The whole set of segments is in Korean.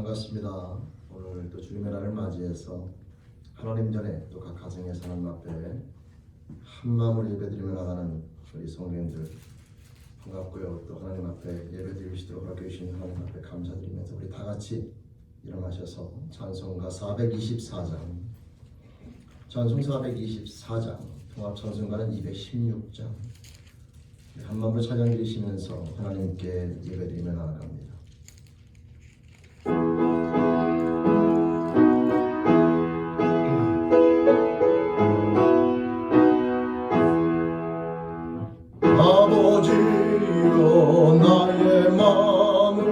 반갑습니다. 오늘 또 주님의 날을 맞이해서 하나님 전에 또 각 가정에서 하나님 앞에 한 마음으로 예배드리며 나가는 우리 성도님들 반갑고요. 또 하나님 앞에 예배드릴 수 있도록 허락해 주신 하나님 앞에 감사드리면서 우리 다 같이 일어나셔서 찬송가 424장, 찬송 424장, 통합 찬송가는 216장 한 마음으로 찬양 드리시면서 하나님께 예배드리며 나아갑니다. 아버지여 나의 마음을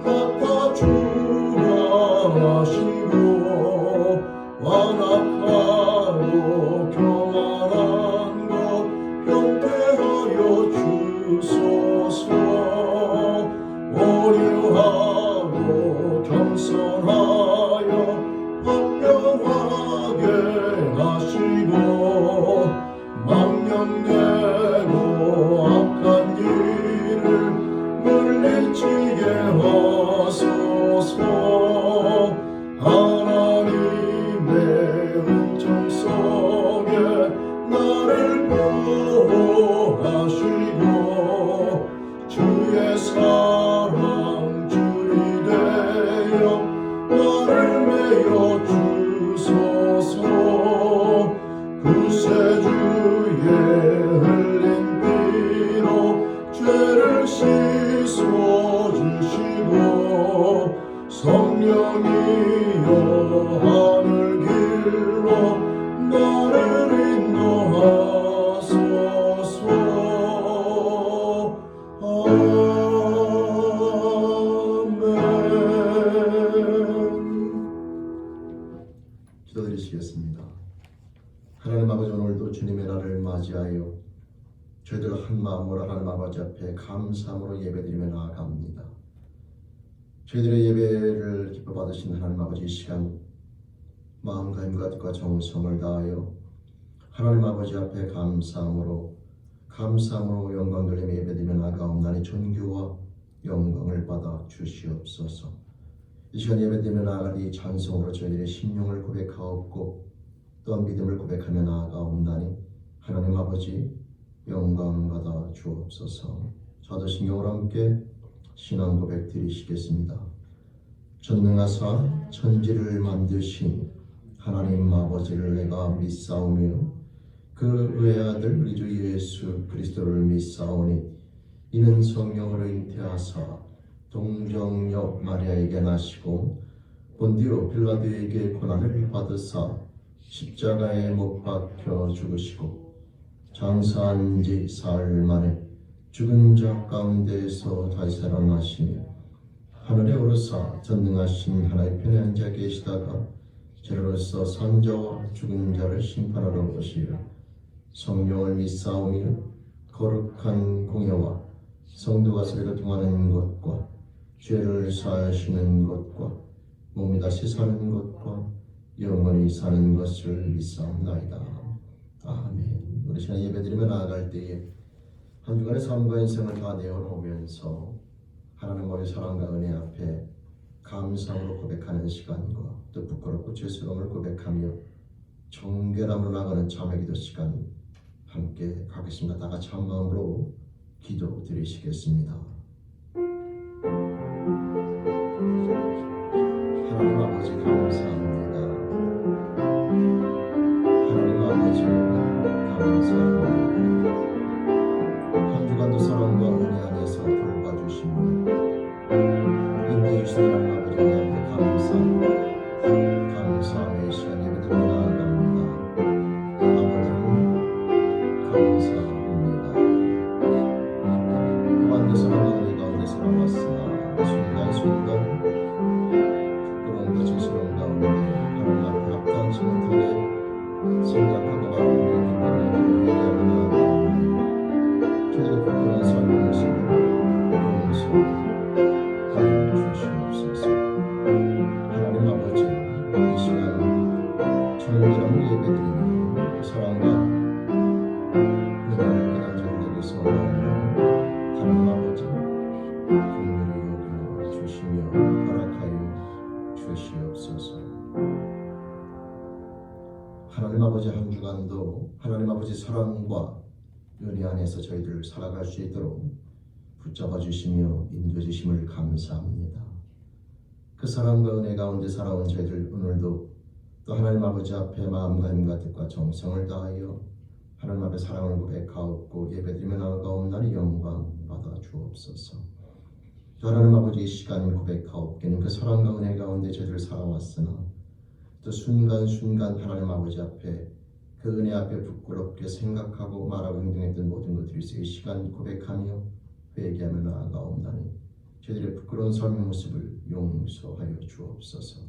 맡아주라 하시고 완악하고 교만한 것 변태하여 주소서. 오류하고 겸손하여 합병하게 하시고 망령되고 악한 일을 물리치게 하소서. 하나님의 은총 속에 나를 보호하시고 주의 사랑 줄이 되어 나를 메어 주소서. 구세주의 흘린 피로 죄를 씻어주시고 성령이여 하늘 길로 나를 인도하소서. 아멘. 기도드리시겠습니다. 하나님 아버지, 오늘도 주님의 날을 맞이하여 저희들 한 마음으로 하나님 아버지 앞에 감사함으로 예배드리며 나아갑니다. 저희들의 예배를 기뻐 받으신 하나님 아버지, 이 시간 마음과 힘과 뜻과 정성을 다하여 하나님 아버지 앞에 감사함으로 영광 돌리며 예배드리며 나아가옵나니 존귀와 영광을 받아 주시옵소서. 이 시간 예배드리며 나아갈 이 찬송으로 저희들의 심령을 고백하옵고 또한 믿음을 고백하며 나아가옵나니 하나님 아버지 영광 받아 주옵소서. 사도신경으로 함께 신앙 고백 드리시겠습니다. 전능하사 천지를 만드신 하나님 아버지를 내가 믿사오며 그 외아들 우리 주 예수 그리스도를 믿사오니 이는 성령으로 잉태하사 동정녀 마리아에게 나시고 본디오 빌라도에게 고난을 받으사 십자가에 못 박혀 죽으시고 장사한 지 사흘 만에 죽은 자 가운데에서 다시 살아나시며 하늘에 오르사 전능하신 하나님 편에 앉아 계시다가 저로서 산자와 죽은 자를 심판하러 오시리라. 성령을 믿사오며 거룩한 공예와 성도가 서로 통하는 것과 죄를 사하시는 것과 몸이 다시 사는 것과 영원히 사는 것을 믿사옵나이다. 아멘. 우리 시간 예배드리며 나아갈 때에 한 주간의 삶과 인생을 다 내어놓으면서 하나님과의 사랑과 은혜 앞에 감사함으로 고백하는 시간과 또 부끄럽고 죄스러움을 고백하며 정결함으로 나가는 참회기도 시간 함께 가겠습니다. 다 같이 한 마음으로 기도 드리시겠습니다. 하나님 아버지 감사합니다. 하나님 아버지 감사합니다. 한 주간도 사랑과 은혜 안에서 돌봐주시며 인도해 주시는 하나님 아버지 앞에 감사하며 이 시간 예배드리며 나아갑니다. 아버지를 감사합니다. 무한대 사랑과 은혜 가운데 살아왔으나 순간순간 부끄러운 것 죄스러운 가운데 하나님 앞에 합당치 못하게 생각하고 말하는 기분을 회개하며 나아갑니다. 저희들의 부끄러운 삶의 모습을 용서하여 주시옵소서. 하나님 아버지 하나님 아버지 한 주간도 하나님 아버지 사랑과 은혜 안에서 저희들 살아갈 수 있도록 붙잡아 주시며 인도해 주심을 감사합니다. 그 사랑과 은혜 가운데 살아온 저희들 오늘도 또 하나님 아버지 앞에 마음과 힘과 뜻과 정성을 다하여 하나님 앞에 사랑을 고백하옵고 예배드리며 나아가옵나니 영광 받아 주옵소서. 또 하나님 아버지 이 시간 고백하옵기는 그 사랑과 은혜 가운데 저희들 살아왔으나 또 순간순간 하나님 아버지 앞에 그 은혜 앞에 부끄럽게 생각하고 말하고 행동했던 모든 것들이 있어 이 시간 고백하며 회개하며 나아가옵나니 저희들의 부끄러운 삶의 모습을 용서하여 주옵소서.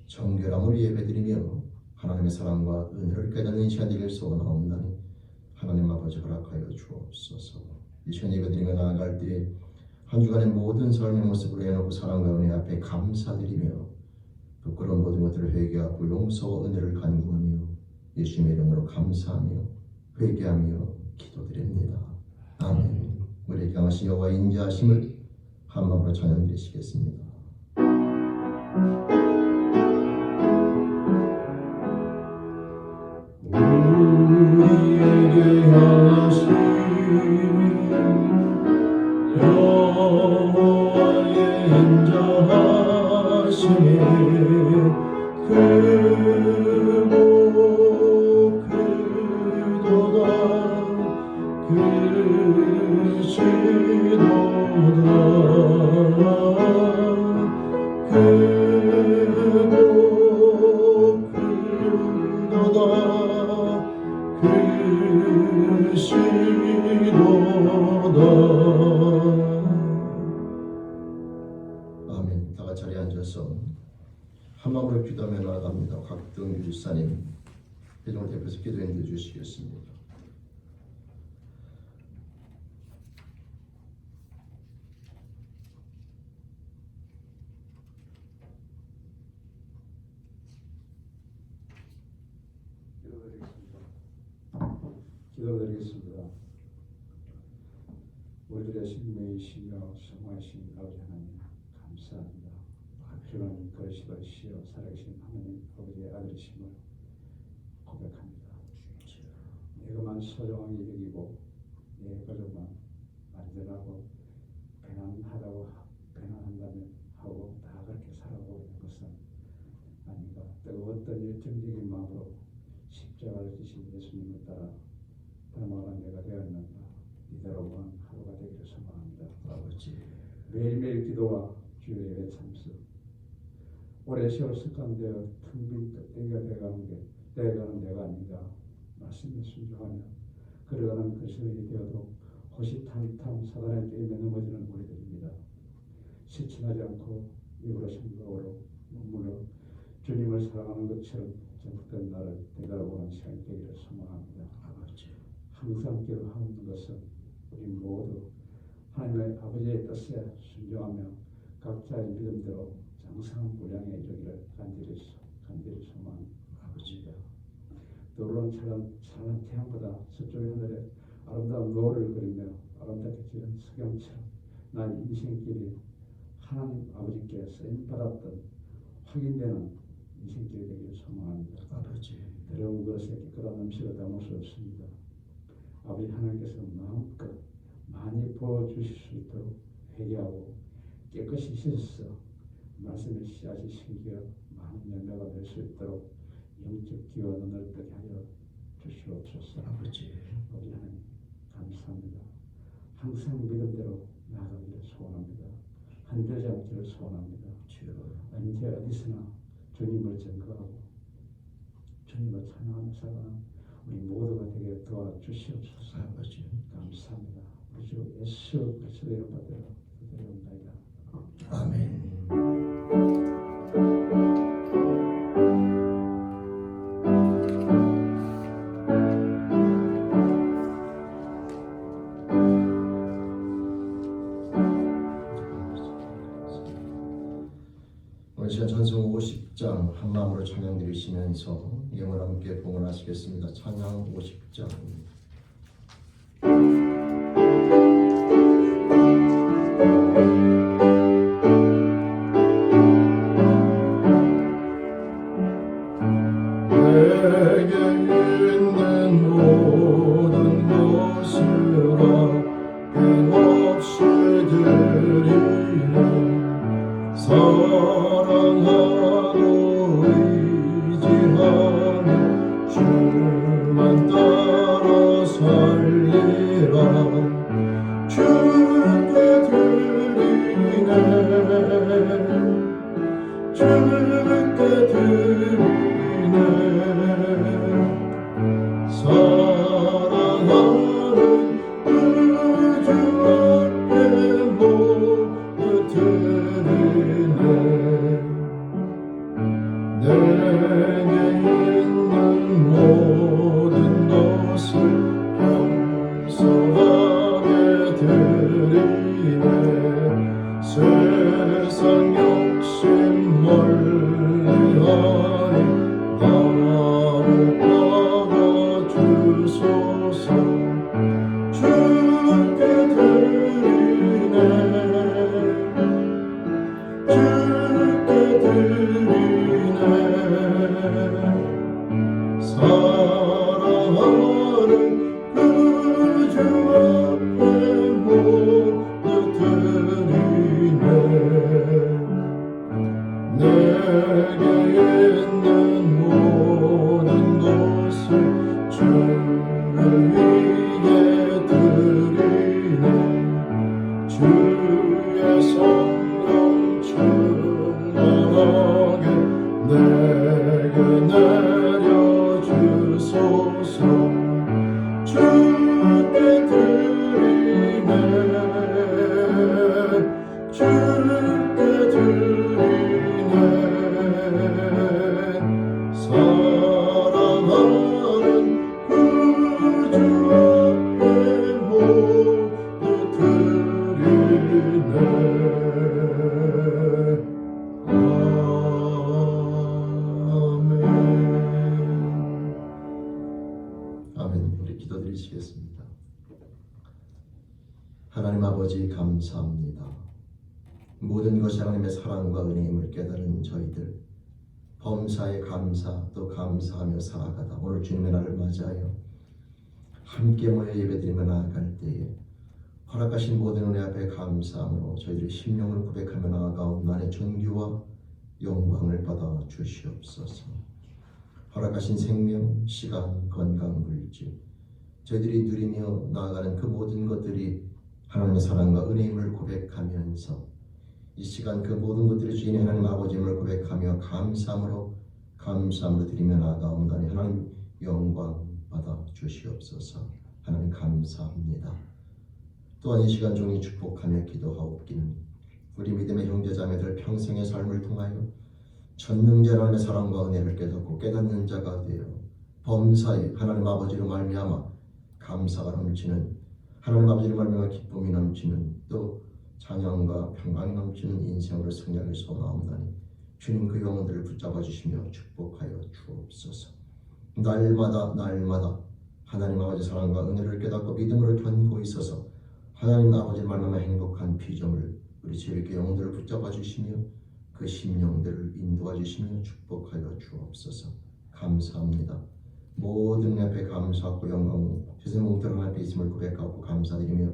정결함으로 예배드리며 하나님의 사랑과 은혜를 깨닫는 시간 되길 소원하옵나니 하나님 아버지 허락하여 주옵소서. 이 시간 예배드리며 나아갈 때 한 주간의 모든 삶의 모습으로 해놓고 사랑과 은혜 앞에 감사드리며 부끄러운 모든 것들을 회개하고 용서와 은혜를 간구하며 예수님의 이름으로 감사하며 회개하며 기도드립니다. 아멘. 우리에게 강하신 여호와의 인자하심을 한 마음으로 찬양드리시겠습니다. 우리에게 향하신 여호와의 인자하심이 크고 크도다 크시도다 크고 크도다 크시도다. 아멘. 다 같이 자리에 앉아서 한 마음으로 기도하며 나아갑니다. 곽동규 집사님 회중을 대표해서 기도해 주시겠습니다. 기도드리겠습니다. 우리들의 생명이시며 성화이신 아버지 하나님 감사합니다. 주는 그리스도시여 살아계신 하나님 아버지의 아들이심을 고백합니다. 내가만 소중하게 여기고 내 가족만 안전하고 배난한다면 하고 다 그렇게 살아가고 있는 것은 아닌가. 뜨거웠던 열정적인 마음으로 십자가를 지신 예수님을 따라 닮아가는 내가 되었는가. 이대로 보는 하루가 되기를 소망합니다. 아버지 매일매일 기도와 주의 예배 참석 오래 세월 습관되어 텅빈 껍데기가 되어가는 내가 아닌가. 말씀에 순종하며 걸어가는 그리스도인이 되어도 호시탐탐 사단의 게임에 넘어지는 우리들입니다. 실천하지 않고 입으로 생각으로 눈물로 주님을 사랑하는 것처럼 정복된 나를 되돌아보는 시간이 되기를 소망합니다. 아버지 항상 기도하는 것은 우리 모두 하나님의 아버지의 뜻에 순종하며 각자의 믿음대로 장성한 분량에 이르기를 간절히 소망합니다. 아버지가 떠오르는 찬란 태양보다 서쪽의 하늘에 아름다운 노을을 그리며 아름답게 지은 석양처럼 나의 인생길이 하나님 아버지께 쓰임받았던 확인되는 인생길이 되기를 소망합니다. 아버지 더러운 것에 깨끗한 음식을 담을 수 없습니다. 아버지 하나님께서 마음껏 많이 부어주실 수 있도록 회개하고 깨끗이 씻어서 말씀의 씨앗이 심겨 많은 열매가 될 수 있도록 영적 기원을 넓게 하여 주시옵소서. 아버지 하나님 감사합니다. 항상 믿음대로 나아가기를 소원합니다. 흔들지 않기를 소원합니다. 언제 어디서나 주님을 증거하고 주님을 찬양하며 살아가는 우리 모두가 되게 도와주시옵소서. 아버지 감사합니다. 우리 주 예수 그리스도의 이름 받들어 기도드리옵나이다. 아멘. 오늘 시간 찬송 50장 한 마음으로 찬양 드리시면서 영을 함께 봉헌하시겠습니다. 찬양 50장. 내게 사랑하고 의지하며 주만 따라 살리라. 주께 드리네 주께 드리네 사랑하는 그 주 앞에 모두 드리네. 내게 있는 모든 것을 겸손하게 드리네. 세상 욕심 멀리하니 나로 받아주소서. 주께 드리네 주께 드리네 사랑하는 그 주 앞에 모두 드리네. 내게 있는 모든 것을 주에게 드리네. 주의 성령 충만하게 내게 내려주소서. 주께 드리네 주께 드리네 사랑하는 그 주 앞에 모두 드리네. 아멘. 우리 기도드리시겠습니다. 하나님 아버지 감사합니다. 모든 것이 하나님의 사랑과 은혜임을 깨달은 저희들 범사에 감사 또 감사하며 살아가다 오늘 주님의 날을 맞이하여 함께 모여 예배드리며 나아갈 때에 허락하신 모든 은혜 앞에 감사함으로 저희들의 심령을 고백하며 나아가옵나니 존귀와 영광을 받아 주시옵소서. 허락하신 생명, 시간, 건강, 물질 저희들이 누리며 나아가는 그 모든 것들이 하나님의 사랑과 은혜임을 고백하면서 이 시간 그 모든 것들이 주인 하나님 아버지임을 고백하며 감사함으로 드리며 나아가옵나니 하나님 영광 받아 주시옵소서. 하나님 감사합니다. 또한 이 시간 종이 축복하며 기도하옵기는 우리 믿음의 형제자매들 평생의 삶을 통하여 전능자 하나님의 사랑과 은혜를 깨닫고 깨닫는 자가 되어 범사에 하나님 아버지로 말미암아 감사가 넘치는 하나님 아버지로 말미암아 기쁨이 넘치는 또 찬양과 평강이 넘치는 인생으로 승리하길 소원하옵나니 주님 그 영혼들을 붙잡아 주시며 축복하여 주옵소서. 날마다 하나님 아버지 사랑과 은혜를 깨닫고 믿음으로 견고 있어서 하나님 아버지 말미암아 행복한 비전을 우리 주님께 영혼들을 붙잡아 주시며 그 심령들을 인도하 주시며 축복하여 주옵소서. 감사합니다. 모든 앞에 감사하고 영광 세상 모든 앞에 있음을 고백하고 감사드리며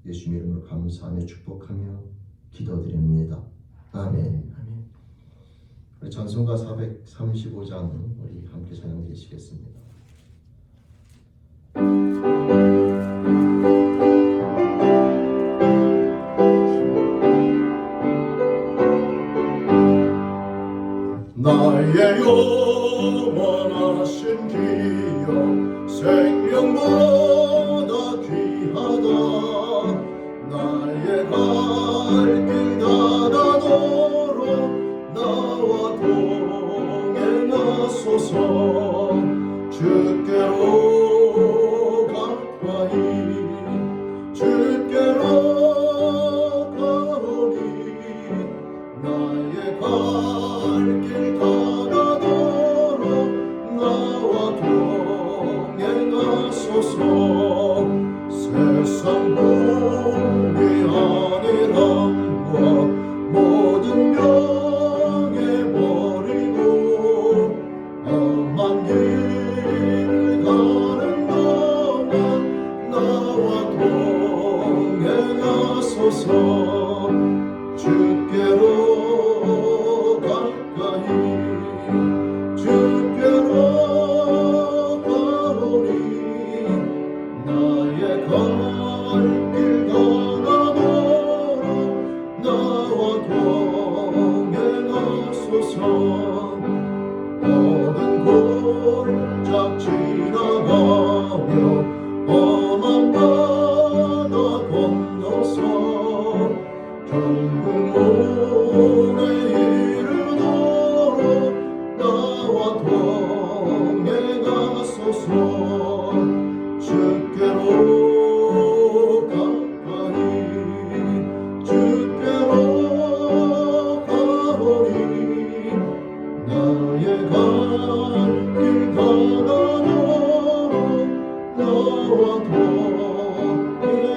예수 이름으로 감사하며 축복하며 기도드립니다. 아멘. 우리 찬송가 435장 우리 함께 찬양 드리시겠습니다. 나의 영원하신 기억 생명보다 귀하다. 나의 갈 길 닫아도록 나와 동행하소서. 주께로 가까이 주께로 가오니 나의 갈 길 닫아도록 나와 동행하소서. 세상 복이 아니란과 모든 병에 버리고 험한 길을 가는 동안 나와 동행하소서. 주께로 하소서. 모든 골짝 지나가며 험한 바다 건너서 정금문에 이르도록 나와 동행하소서. 주께로 가까이 주께로 가오니 나의 갈 길 가다도록 나와 동행하소서.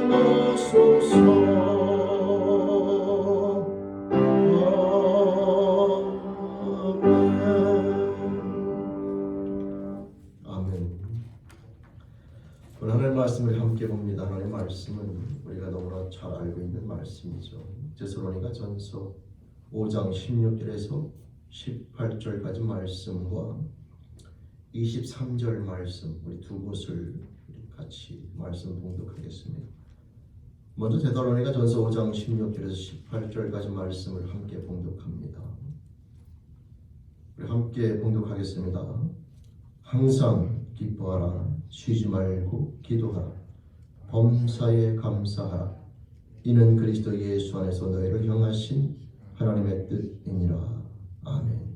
아멘. 오늘 하나님의 말씀을 함께 봅니다. 하나님의 말씀은 우리가 너무나 잘 알고 있는 말씀이죠. 데살로니가 전서 5장 16절에서 18절까지 말씀과 23절 말씀, 우리 두 곳을 같이 말씀 봉독하겠습니다. 먼저 데살로니가 전서 5장 16절에서 18절까지 말씀을 함께 봉독합니다. 우리 함께 봉독하겠습니다. 항상 기뻐하라. 쉬지 말고 기도하라. 범사에 감사하라. 이는 그리스도 예수 안에서 너희를 향하신 하나님의 뜻이니라. 아멘.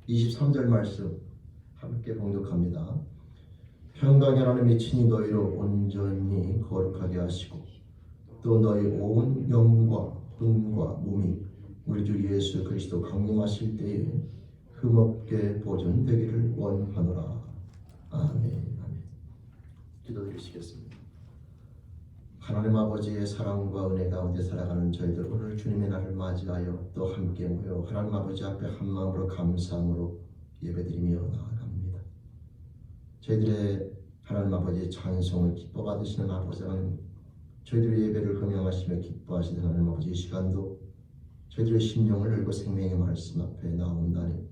23절 말씀 함께 봉독합니다. 평강의 하나님이 친히 너희로 온전히 거룩하게 하시고 또 너희 온 영과魂과 몸이 우리 주 예수 그리스도 강림하실 때에 흠없게 보존되기를 원하노라. 아멘. 아멘. 기도드리시겠습니다. 하나님 아버지의 사랑과 은혜 가운데 살아가는 저희들 오늘 주님의 날을 맞이하여 또 함께 모여 하나님 아버지 앞에 한마음으로 감사함으로 예배드리며 나아갑니다. 저희들의 하나님 아버지의 찬송을 기뻐 받으시는 아버지 하나님, 저희들의 예배를 흠양하시며 기뻐하시는 하나님 아버지, 이 시간도 저희들의 심령을 열고 생명의 말씀 앞에 나온다니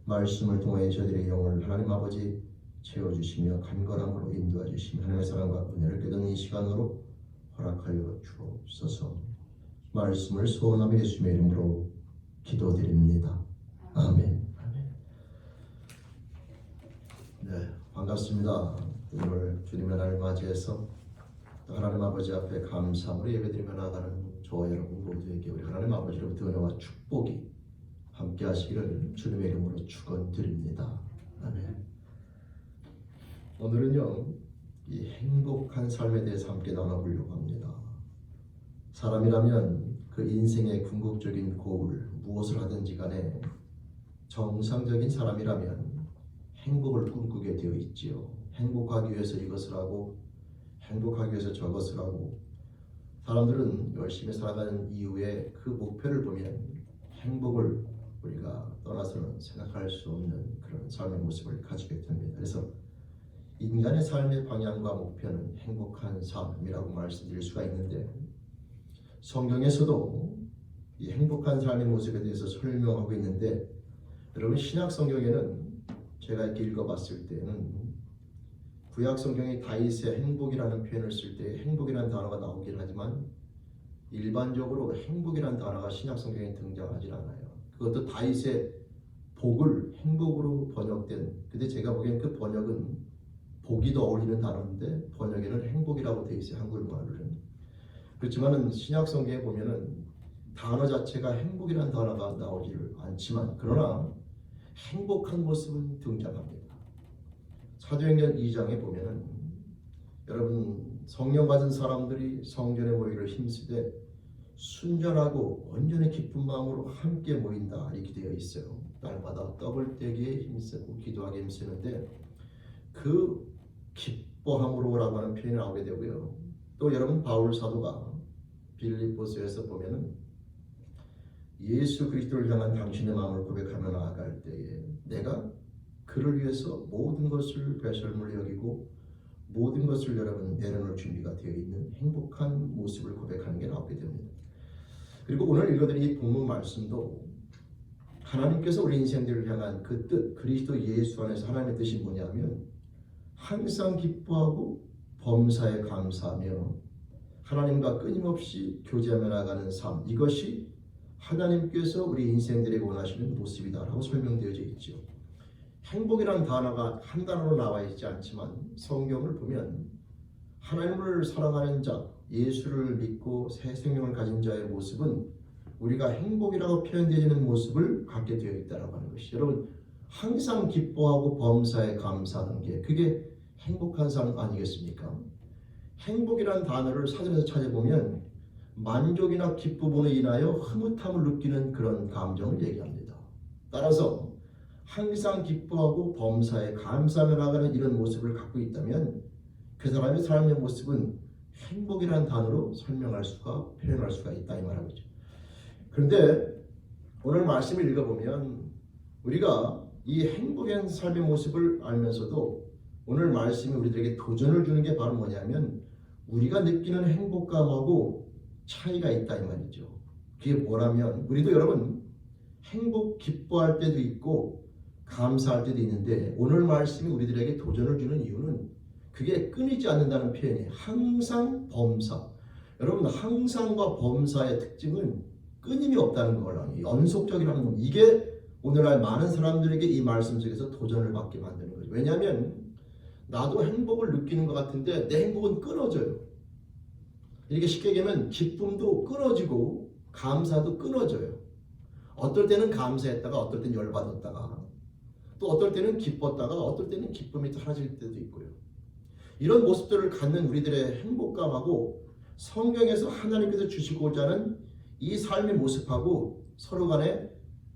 말씀을 통해 저희들의 영을 하나님 아버지 채워주시며 간절함으로 인도해 주시며 하나님의 사랑과 은혜를 깨닫는 이 시간으로 허락하여 주옵소서. 말씀을 소원하며 예수님의 이름으로 기도드립니다. 아멘. 아멘. 네, 반갑습니다. 오늘 주님의 날을 맞이해서 하나님 아버지 앞에 감사함으로 예배드리며 나아가는 저와 여러분 모두에게 우리 하나님 아버지로부터 은혜와 축복이 함께 하시기를 주님의 이름으로 축원드립니다. 아멘. 오늘은요, 이 행복한 삶에 대해서 함께 나눠보려고 합니다. 사람이라면 그 인생의 궁극적인 고울, 무엇을 하든지 간에 정상적인 사람이라면 행복을 꿈꾸게 되어 있지요. 행복하기 위해서 이것을 하고 행복하기 위해서 저것을 하고, 사람들은 열심히 살아가는 이유에 그 목표를 보면 행복을 우리가 떠나서는 생각할 수 없는 그런 삶의 모습을 가지게 됩니다. 그래서 인간의 삶의 방향과 목표는 행복한 삶이라고 말씀드릴 수가 있는데, 성경에서도 이 행복한 삶의 모습에 대해서 설명하고 있는데, 여러분 신약 성경에는 제가 이렇게 읽어봤을 때는 구약 성경에 다윗의 행복이라는 표현을 쓸 때 행복이라는 단어가 나오긴 하지만 일반적으로 행복이라는 단어가 신약 성경에 등장하지 않아요. 그것도 다윗의 복을 행복으로 번역된, 근데 제가 보기엔 그 번역은 복이 더 어울리는 단어인데 번역에는 행복이라고 되어 있어요. 한국말로는. 그렇지만은 신약 성경에 보면은 단어 자체가 행복이라는 단어가 나오지를 않지만 그러나 행복한 모습은 등장합니다. 사도행전 2장에 보면은 여러분 성령 받은 사람들이 성전에 모이기를 힘쓰되 순전하고 온전히 기쁜 마음으로 함께 모인다 이렇게 되어 있어요. 날마다 떡을 떼기에 힘쓰고 기도하기에 힘쓰는데 그 기뻐함으로라고 하는 표현이 나오게 되고요. 또 여러분 바울 사도가 빌립보서에서 보면은 예수 그리스도를 향한 당신의 마음을 고백하며 나아갈 때에 내가 그를 위해서 모든 것을 배설물로 여기고 모든 것을 여러분 내려놓을 준비가 되어 있는 행복한 모습을 고백하는 게 나오게 됩니다. 그리고 오늘 읽어드린 이 본문 말씀도 하나님께서 우리 인생들을 향한 그 뜻, 그리스도 예수 안에서 하나님의 뜻이 뭐냐면 항상 기뻐하고 범사에 감사하며 하나님과 끊임없이 교제하며 나가는 삶, 이것이 하나님께서 우리 인생들에게 원하시는 모습이다라고 설명되어져 있죠. 행복이라는 단어가 한 단어로 나와 있지 않지만 성경을 보면 하나님을 사랑하는 자, 예수를 믿고 새 생명을 가진 자의 모습은 우리가 행복이라고 표현되는 모습을 갖게 되어 있다라고 하는 것이, 여러분 항상 기뻐하고 범사에 감사하는 게 그게 행복한 삶 아니겠습니까? 행복이라는 단어를 사전에서 찾아보면 만족이나 기쁨으로 인하여 흐뭇함을 느끼는 그런 감정을 얘기합니다. 따라서 항상 기뻐하고 범사에 감사하며 나가는 이런 모습을 갖고 있다면 그 사람의 삶의 모습은 행복이라는 단어로 설명할 수가, 표현할 수가 있다 이 말이죠. 그런데 오늘 말씀을 읽어보면 우리가 이 행복한 삶의 모습을 알면서도 오늘 말씀이 우리들에게 도전을 주는 게 바로 뭐냐면 우리가 느끼는 행복감하고 차이가 있다 이 말이죠. 그게 뭐라면 우리도 여러분 행복 기뻐할 때도 있고 감사할 때도 있는데 오늘 말씀이 우리들에게 도전을 주는 이유는 그게 끊이지 않는다는 표현이에요. 항상 범사. 여러분 항상과 범사의 특징은 끊임이 없다는 거예요. 연속적이라는 건 이게 오늘날 많은 사람들에게 이 말씀 속에서 도전을 받게 만드는 거죠. 왜냐하면 나도 행복을 느끼는 것 같은데 내 행복은 끊어져요. 이렇게 쉽게 얘기하면 기쁨도 끊어지고 감사도 끊어져요. 어떨 때는 감사했다가 어떨 때는 열받았다가 또 어떨 때는 기뻤다가 어떨 때는 기쁨이 사라질 때도 있고요. 이런 모습들을 갖는 우리들의 행복감하고 성경에서 하나님께서 주시고자 하는 이 삶의 모습하고 서로 간에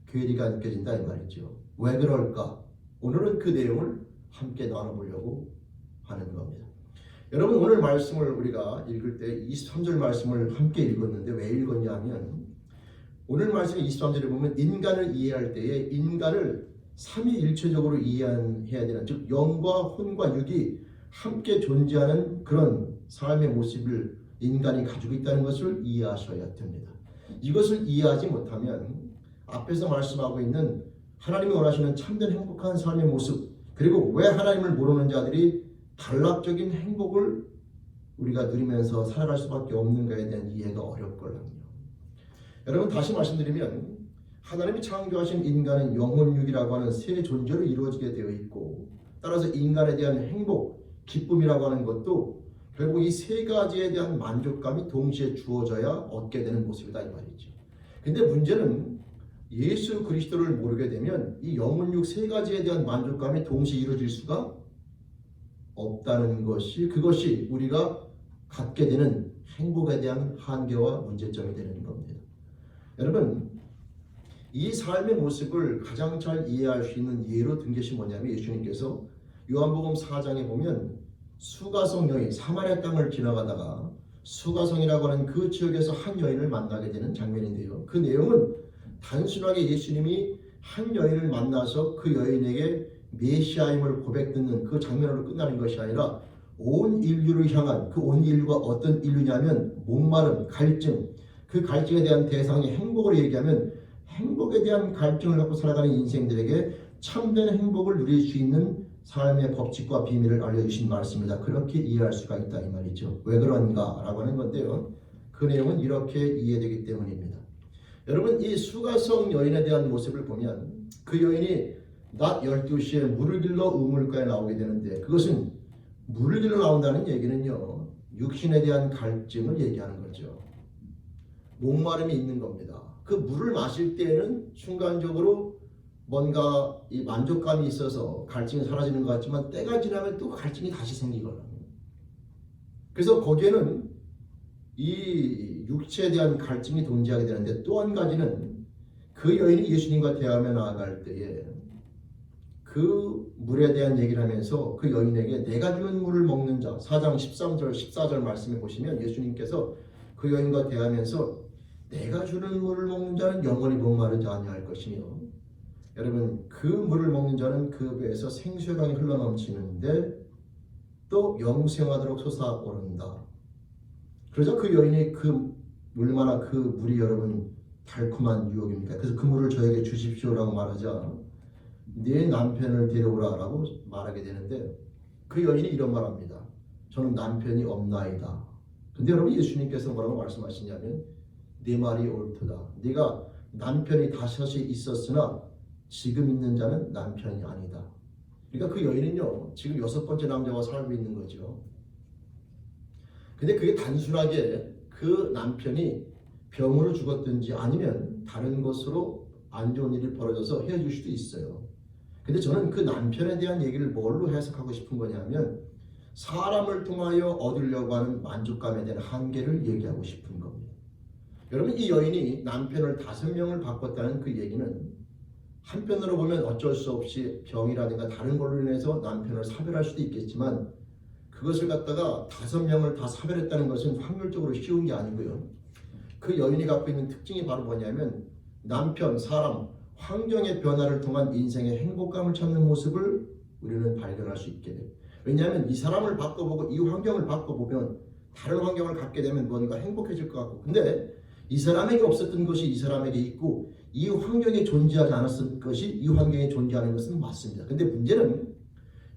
괴리가 느껴진다 이 말이죠. 왜 그럴까? 오늘은 그 내용을 함께 나눠보려고 하는 겁니다. 여러분 오늘 말씀을 우리가 읽을 때 23절 말씀을 함께 읽었는데 왜 읽었냐 하면 오늘 말씀 23절에 보면 인간을 이해할 때에 인간을 삼위일체적으로 이해해야 되는, 즉 영과 혼과 육이 함께 존재하는 그런 삶의 모습을 인간이 가지고 있다는 것을 이해하셔야 됩니다. 이것을 이해하지 못하면 앞에서 말씀하고 있는 하나님이 원하시는 참된 행복한 삶의 모습, 그리고 왜 하나님을 모르는 자들이 단락적인 행복을 우리가 누리면서 살아갈 수밖에 없는가에 대한 이해가 어렵거든요. 여러분 다시 말씀드리면 하나님이 창조하신 인간은 영혼육이라고 하는 세 존재로 이루어지게 되어 있고 따라서 인간에 대한 행복, 기쁨이라고 하는 것도 결국 이 세 가지에 대한 만족감이 동시에 주어져야 얻게 되는 모습이다 이 말이죠. 근데 문제는 예수 그리스도를 모르게 되면 이 영혼육 세 가지에 대한 만족감이 동시에 이루어질 수가 없다는 것이, 그것이 우리가 갖게 되는 행복에 대한 한계와 문제점이 되는 겁니다. 여러분 이 삶의 모습을 가장 잘 이해할 수 있는 예로 든 것이 뭐냐면 예수님께서 요한복음 4장에 보면 수가성 여인, 사마리아 땅을 지나가다가 수가성이라고 하는 그 지역에서 한 여인을 만나게 되는 장면인데요. 그 내용은 단순하게 예수님이 한 여인을 만나서 그 여인에게 메시아임을 고백듣는 그 장면으로 끝나는 것이 아니라 온 인류를 향한, 그 온 인류가 어떤 인류냐면 목마름, 갈증, 그 갈증에 대한 대상이 행복으로 얘기하면 행복에 대한 갈증을 갖고 살아가는 인생들에게 참된 행복을 누릴 수 있는 삶의 법칙과 비밀을 알려주신 말씀이다. 그렇게 이해할 수가 있다 이 말이죠. 왜 그런가 라고 하는 건데요. 그 내용은 이렇게 이해되기 때문입니다. 여러분 이 수가성 여인에 대한 모습을 보면 그 여인이 낮 12시에 물을 길러 우물가에 나오게 되는데 그것은 물을 길러 나온다는 얘기는요. 육신에 대한 갈증을 얘기하는 거죠. 목마름이 있는 겁니다. 그 물을 마실 때에는 순간적으로 뭔가 이 만족감이 있어서 갈증이 사라지는 것 같지만 때가 지나면 또 갈증이 다시 생기거든요. 그래서 거기에는 이 육체에 대한 갈증이 존재하게 되는데 또 한 가지는 그 여인이 예수님과 대하며 나아갈 때에 그 물에 대한 얘기를 하면서 그 여인에게 내가 주는 물을 먹는 자 4장 13절 14절 말씀에 보시면 예수님께서 그 여인과 대하면서 내가 주는 물을 먹는 자는 영원히 목마르지 아니할 것이며 여러분 그 물을 먹는 자는 그 배에서 생수의 강이 흘러넘치는데 또 영생하도록 솟아오른다. 그러자 그 여인이 그 얼마나 그 물이 여러분 달콤한 유혹입니까? 그래서 그 물을 저에게 주십시오라고 말하자 네 남편을 데려오라 라고 말하게 되는데 그 여인이 이런 말합니다. 저는 남편이 없나이다. 근데 여러분 예수님께서 뭐라고 말씀하시냐면 네 말이 옳도다. 네가 남편이 다섯이 있었으나 지금 있는 자는 남편이 아니다. 그러니까 그 여인은요 지금 여섯 번째 남자와 살고 있는 거죠. 근데 그게 단순하게 그 남편이 병으로 죽었든지 아니면 다른 것으로 안 좋은 일이 벌어져서 헤어질 수도 있어요. 근데 저는 그 남편에 대한 얘기를 뭘로 해석하고 싶은 거냐면 사람을 통하여 얻으려고 하는 만족감에 대한 한계를 얘기하고 싶은 겁니다. 여러분 이 여인이 남편을 5명을 바꿨다는 그 얘기는 한편으로 보면 어쩔 수 없이 병이라든가 다른 걸로 인해서 남편을 사별할 수도 있겠지만 그것을 갖다가 5명을 다 사별했다는 것은 확률적으로 쉬운 게 아니고요. 그 여인이 갖고 있는 특징이 바로 뭐냐면 남편, 사람, 환경의 변화를 통한 인생의 행복감을 찾는 모습을 우리는 발견할 수 있게 돼요. 왜냐하면 이 사람을 바꿔보고 이 환경을 바꿔보면 다른 환경을 갖게 되면 뭔가 행복해질 것 같고 근데 이 사람에게 없었던 것이 이 사람에게 있고 이 환경에 존재하지 않았던 것이 이 환경에 존재하는 것은 맞습니다. 근데 문제는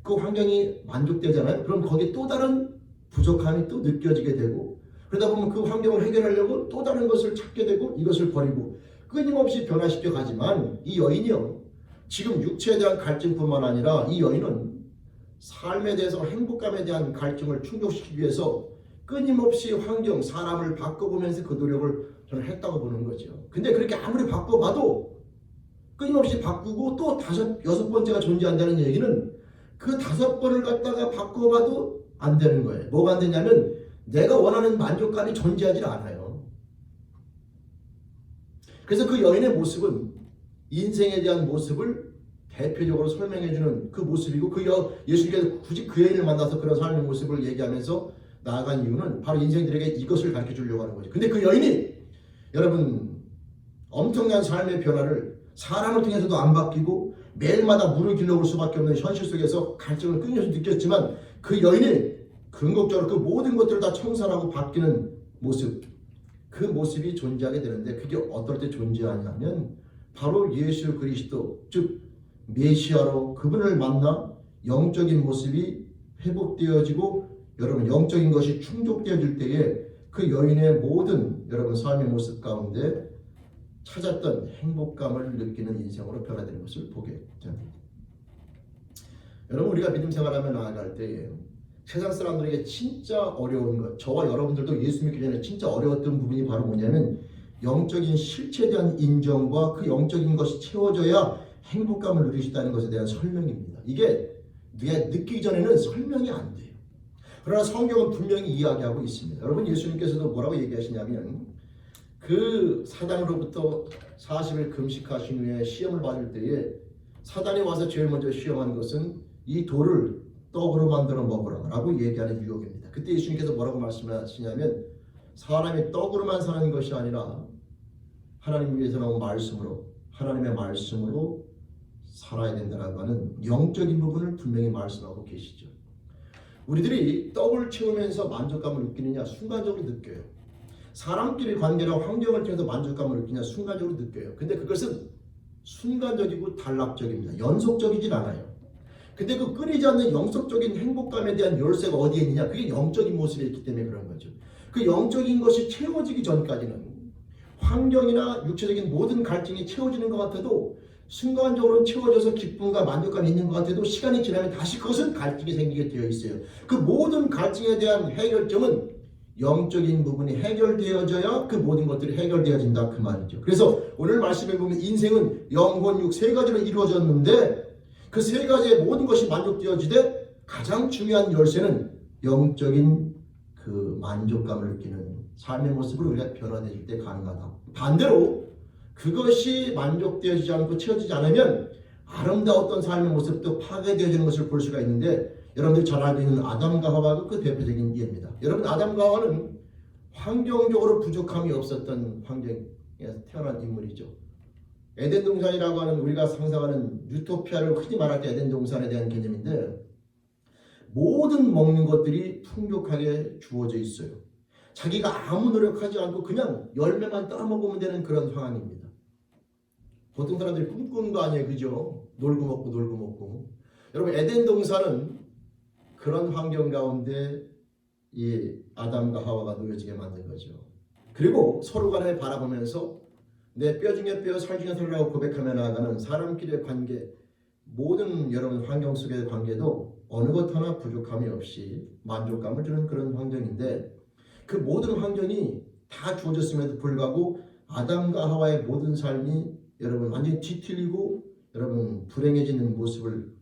그 환경이 만족되잖아요. 그럼 거기에 또 다른 부족함이 또 느껴지게 되고 그러다 보면 그 환경을 해결하려고 또 다른 것을 찾게 되고 이것을 버리고 끊임없이 변화시켜 가지만 이 여인이요 지금 육체에 대한 갈증뿐만 아니라 이 여인은 삶에 대해서 행복감에 대한 갈증을 충족시키기 위해서 끊임없이 환경, 사람을 바꿔보면서 그 노력을 저는 했다고 보는 거죠. 근데 그렇게 아무리 바꿔봐도 끊임없이 바꾸고 또 5, 6번째가 존재한다는 얘기는 그 5번을 갖다가 바꿔봐도 안 되는 거예요. 뭐가 안 되냐면 내가 원하는 만족감이 존재하지 않아요. 그래서 그 여인의 모습은 인생에 대한 모습을 대표적으로 설명해주는 그 모습이고 예수님께서 굳이 그 여인을 만나서 그런 삶의 모습을 얘기하면서 나아간 이유는 바로 인생들에게 이것을 가르쳐 주려고 하는 거죠. 근데 그 여인이 여러분 엄청난 삶의 변화를 사람을 통해서도 안 바뀌고 매일마다 물을 길러올 수밖에 없는 현실 속에서 갈증을 끊임없이 느꼈지만 그 여인이 궁극적으로 그 모든 것들을 다 청산하고 바뀌는 모습 그 모습이 존재하게 되는데 그게 어떨 때 존재하냐면 바로 예수 그리스도 즉 메시아로 그분을 만나 영적인 모습이 회복되어지고 여러분 영적인 것이 충족되어질 때에 그 여인의 모든 여러분 삶의 모습 가운데 찾았던 행복감을 느끼는 인생으로 변화되는 것을 보게 됩니다. 여러분 우리가 믿음 생활하며 나아갈 때에 세상 사람들에게 진짜 어려운 것 저와 여러분들도 예수 믿기 전에 진짜 어려웠던 부분이 바로 뭐냐면 영적인 실체에 대한 인정과 그 영적인 것이 채워져야 행복감을 누릴 수 있다는 것에 대한 설명입니다. 이게 내가 느끼기 전에는 설명이 안 돼요. 그러나 성경은 분명히 이야기하고 있습니다. 여러분 예수님께서도 뭐라고 얘기하시냐면 그 사단으로부터 40일 금식하신 후에 시험을 받을 때에 사단이 와서 제일 먼저 시험하는 것은 이 돌을 떡으로 만들어 먹으라 라고 얘기하는 유혹입니다. 그때 예수님께서 뭐라고 말씀하시냐면 사람이 떡으로만 사는 것이 아니라 하나님 위에서 나온 말씀으로 하나님의 말씀으로 살아야 된다라고 하는 영적인 부분을 분명히 말씀하고 계시죠. 우리들이 떡을 채우면서 만족감을 느끼느냐 순간적으로 느껴요. 사람끼리 관계나 환경을 통해서 만족감을 느끼냐 순간적으로 느껴요. 근데 그것은 순간적이고 단락적입니다. 연속적이진 않아요. 근데 그 끊이지 않는 영속적인 행복감에 대한 열쇠가 어디에 있느냐? 그게 영적인 모습에 있기 때문에 그런 거죠. 그 영적인 것이 채워지기 전까지는 환경이나 육체적인 모든 갈증이 채워지는 것 같아도 순간적으로 채워져서 기쁨과 만족감이 있는 것 같아도 시간이 지나면 다시 그것은 갈증이 생기게 되어 있어요. 그 모든 갈증에 대한 해결점은 영적인 부분이 해결되어져야 그 모든 것들이 해결되어진다 그 말이죠. 그래서 오늘 말씀에 보면 인생은 영혼, 육 세 가지로 이루어졌는데 그 세 가지의 모든 것이 만족되어지되 가장 중요한 열쇠는 영적인 그 만족감을 느끼는 삶의 모습으로 우리가 변화될 때 가능하다. 반대로 그것이 만족되어지지 않고 채워지지 않으면 아름다웠던 삶의 모습도 파괴되어지는 것을 볼 수가 있는데 여러분들이 잘 알고 있는 아담과 하와가 그 대표적인 예입니다. 여러분 아담과 하와는 환경적으로 부족함이 없었던 환경에서 태어난 인물이죠. 에덴 동산이라고 하는 우리가 상상하는 유토피아를 흔히 말할 때 에덴 동산에 대한 개념인데 모든 먹는 것들이 풍족하게 주어져 있어요. 자기가 아무 노력하지 않고 그냥 열매만 따먹으면 되는 그런 상황입니다. 보통 사람들이 꿈꾸는 거 아니에요, 그죠? 놀고 먹고 놀고 먹고. 여러분 에덴 동산은 그런 환경 가운데 이 아담과 하와가 놓여지게 만든 거죠. 그리고 서로 간에 바라보면서 내 뼈 중에 뼈, 살 중에 살이라고 고백하며 나아가는 사람끼리의 관계, 모든 여러분 환경 속의 관계도 어느 것 하나 부족함이 없이 만족감을 주는 그런 환경인데, 그 모든 환경이 다 주어졌음에도 불구하고 아담과 하와의 모든 삶이 여러분 완전히 뒤틀리고 여러분 불행해지는 모습을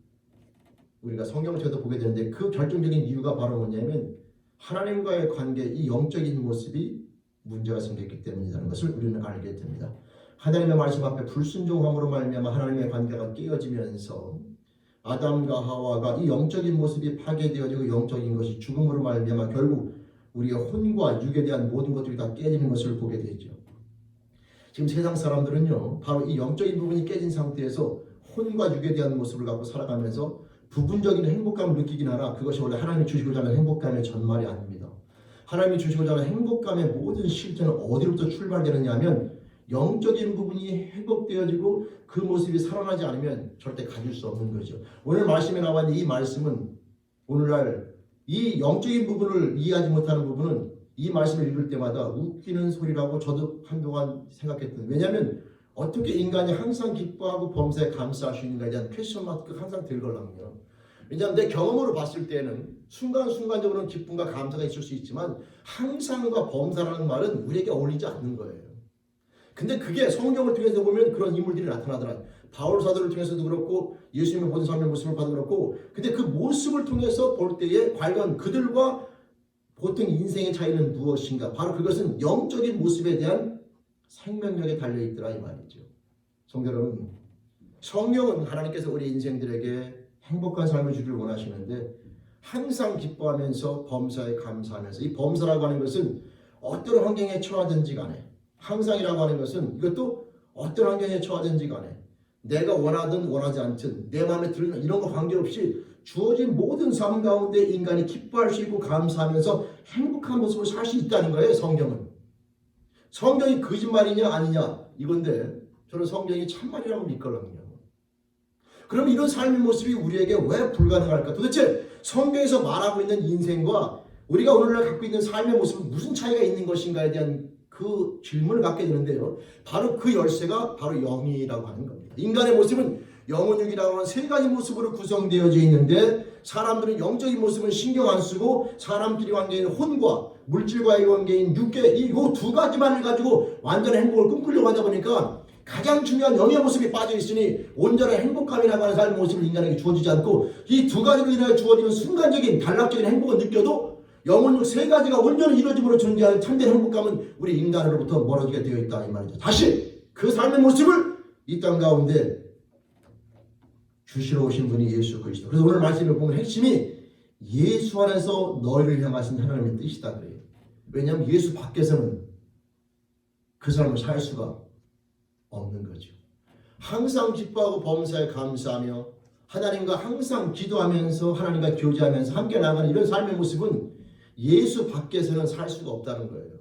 우리가 성경을 통해서 보게 되는데, 그 결정적인 이유가 바로 뭐냐면 하나님과의 관계, 이 영적인 모습이 문제가 생겼기 때문이라는 것을 우리는 알게 됩니다. 하나님의 말씀 앞에 불순종함으로 말미암아 하나님의 관계가 깨어지면서 아담과 하와가 이 영적인 모습이 파괴되어지고 영적인 것이 죽음으로 말미암아 결국 우리의 혼과 육에 대한 모든 것들이 다 깨지는 것을 보게 되죠. 지금 세상 사람들은요, 바로 이 영적인 부분이 깨진 상태에서 혼과 육에 대한 모습을 갖고 살아가면서 부분적인 행복감을 느끼긴 하나 그것이 원래 하나님이 주시고자 하는 행복감의 전말이 아닙니다. 하나님이 주시고자 하는 행복감의 모든 실제는 어디로부터 출발되느냐 하면 영적인 부분이 회복되어지고 그 모습이 살아나지 않으면 절대 가질 수 없는 거죠. 오늘 말씀에 나와 있는 이 말씀은 오늘날 이 영적인 부분을 이해하지 못하는 부분은 이 말씀을 읽을 때마다 웃기는 소리라고 저도 한동안 생각했던. 왜냐하면 어떻게 인간이 항상 기뻐하고 범사에 감사할 수 있는가에 대한 퀘스천 마크가 항상 들걸랑요. 왜냐하면 내 경험으로 봤을 때는 순간순간적으로는 기쁨과 감사가 있을 수 있지만 항상과 범사라는 말은 우리에게 어울리지 않는 거예요. 근데 그게 성경을 통해서 보면 그런 인물들이 나타나더라. 바울 사도를 통해서도 그렇고 예수님의 모든 삶의 모습을 봐도 그렇고, 근데 그 모습을 통해서 볼 때에 과연 그들과 보통 인생의 차이는 무엇인가? 바로 그것은 영적인 모습에 대한 생명력에 달려있더라 이 말이죠. 성도 여러분, 성령은 하나님께서 우리 인생들에게 행복한 삶을 주기를 원하시는데 항상 기뻐하면서 범사에 감사하면서, 이 범사라고 하는 것은 어떤 환경에 처하든지 간에, 항상이라고 하는 것은 이것도 어떤 환경에 처하든지 간에 내가 원하든 원하지 않든 내 마음에 들는 이런 거 관계없이 주어진 모든 삶 가운데 인간이 기뻐할 수 있고 감사하면서 행복한 모습을 살 수 있다는 거예요. 성경은. 성경이 거짓말이냐 아니냐 이건데 저는 성경이 참말이라고 믿거든요. 그럼 이런 삶의 모습이 우리에게 왜 불가능할까? 도대체 성경에서 말하고 있는 인생과 우리가 오늘날 갖고 있는 삶의 모습은 무슨 차이가 있는 것인가에 대한 그 질문을 갖게 되는데요. 바로 그 열쇠가 바로 영이라고 하는 겁니다. 인간의 모습은 영혼, 육이라고 하는 세 가지 모습으로 구성되어져 있는데 사람들은 영적인 모습은 신경 안 쓰고 사람끼리 관계인 혼과 물질과의 관계인 육계 이 두 가지만을 가지고 완전한 행복을 꿈꾸려고 하다 보니까 가장 중요한 영의 모습이 빠져 있으니 온전한 행복감이라고 하는 삶의 모습을 인간에게 주어지지 않고 이 두 가지로 인하여 주어지는 순간적인 단락적인 행복을 느껴도 영혼, 육 세 가지가 온전히 이루어짐으로 존재하는 참된 행복감은 우리 인간으로부터 멀어지게 되어 있다 이 말이죠. 다시 그 삶의 모습을 이 땅 가운데 주시러 오신 분이 예수 그리스도. 그래서 오늘 말씀을 보면 핵심이 예수 안에서 너희를 향하신 하나님의 뜻이다 그래요. 왜냐하면 예수 밖에서는 그 삶을 살 수가 없는 거죠. 항상 기뻐하고 범사에 감사하며 하나님과 항상 기도하면서 하나님과 교제하면서 함께 나가는 이런 삶의 모습은 예수 밖에서는 살 수가 없다는 거예요.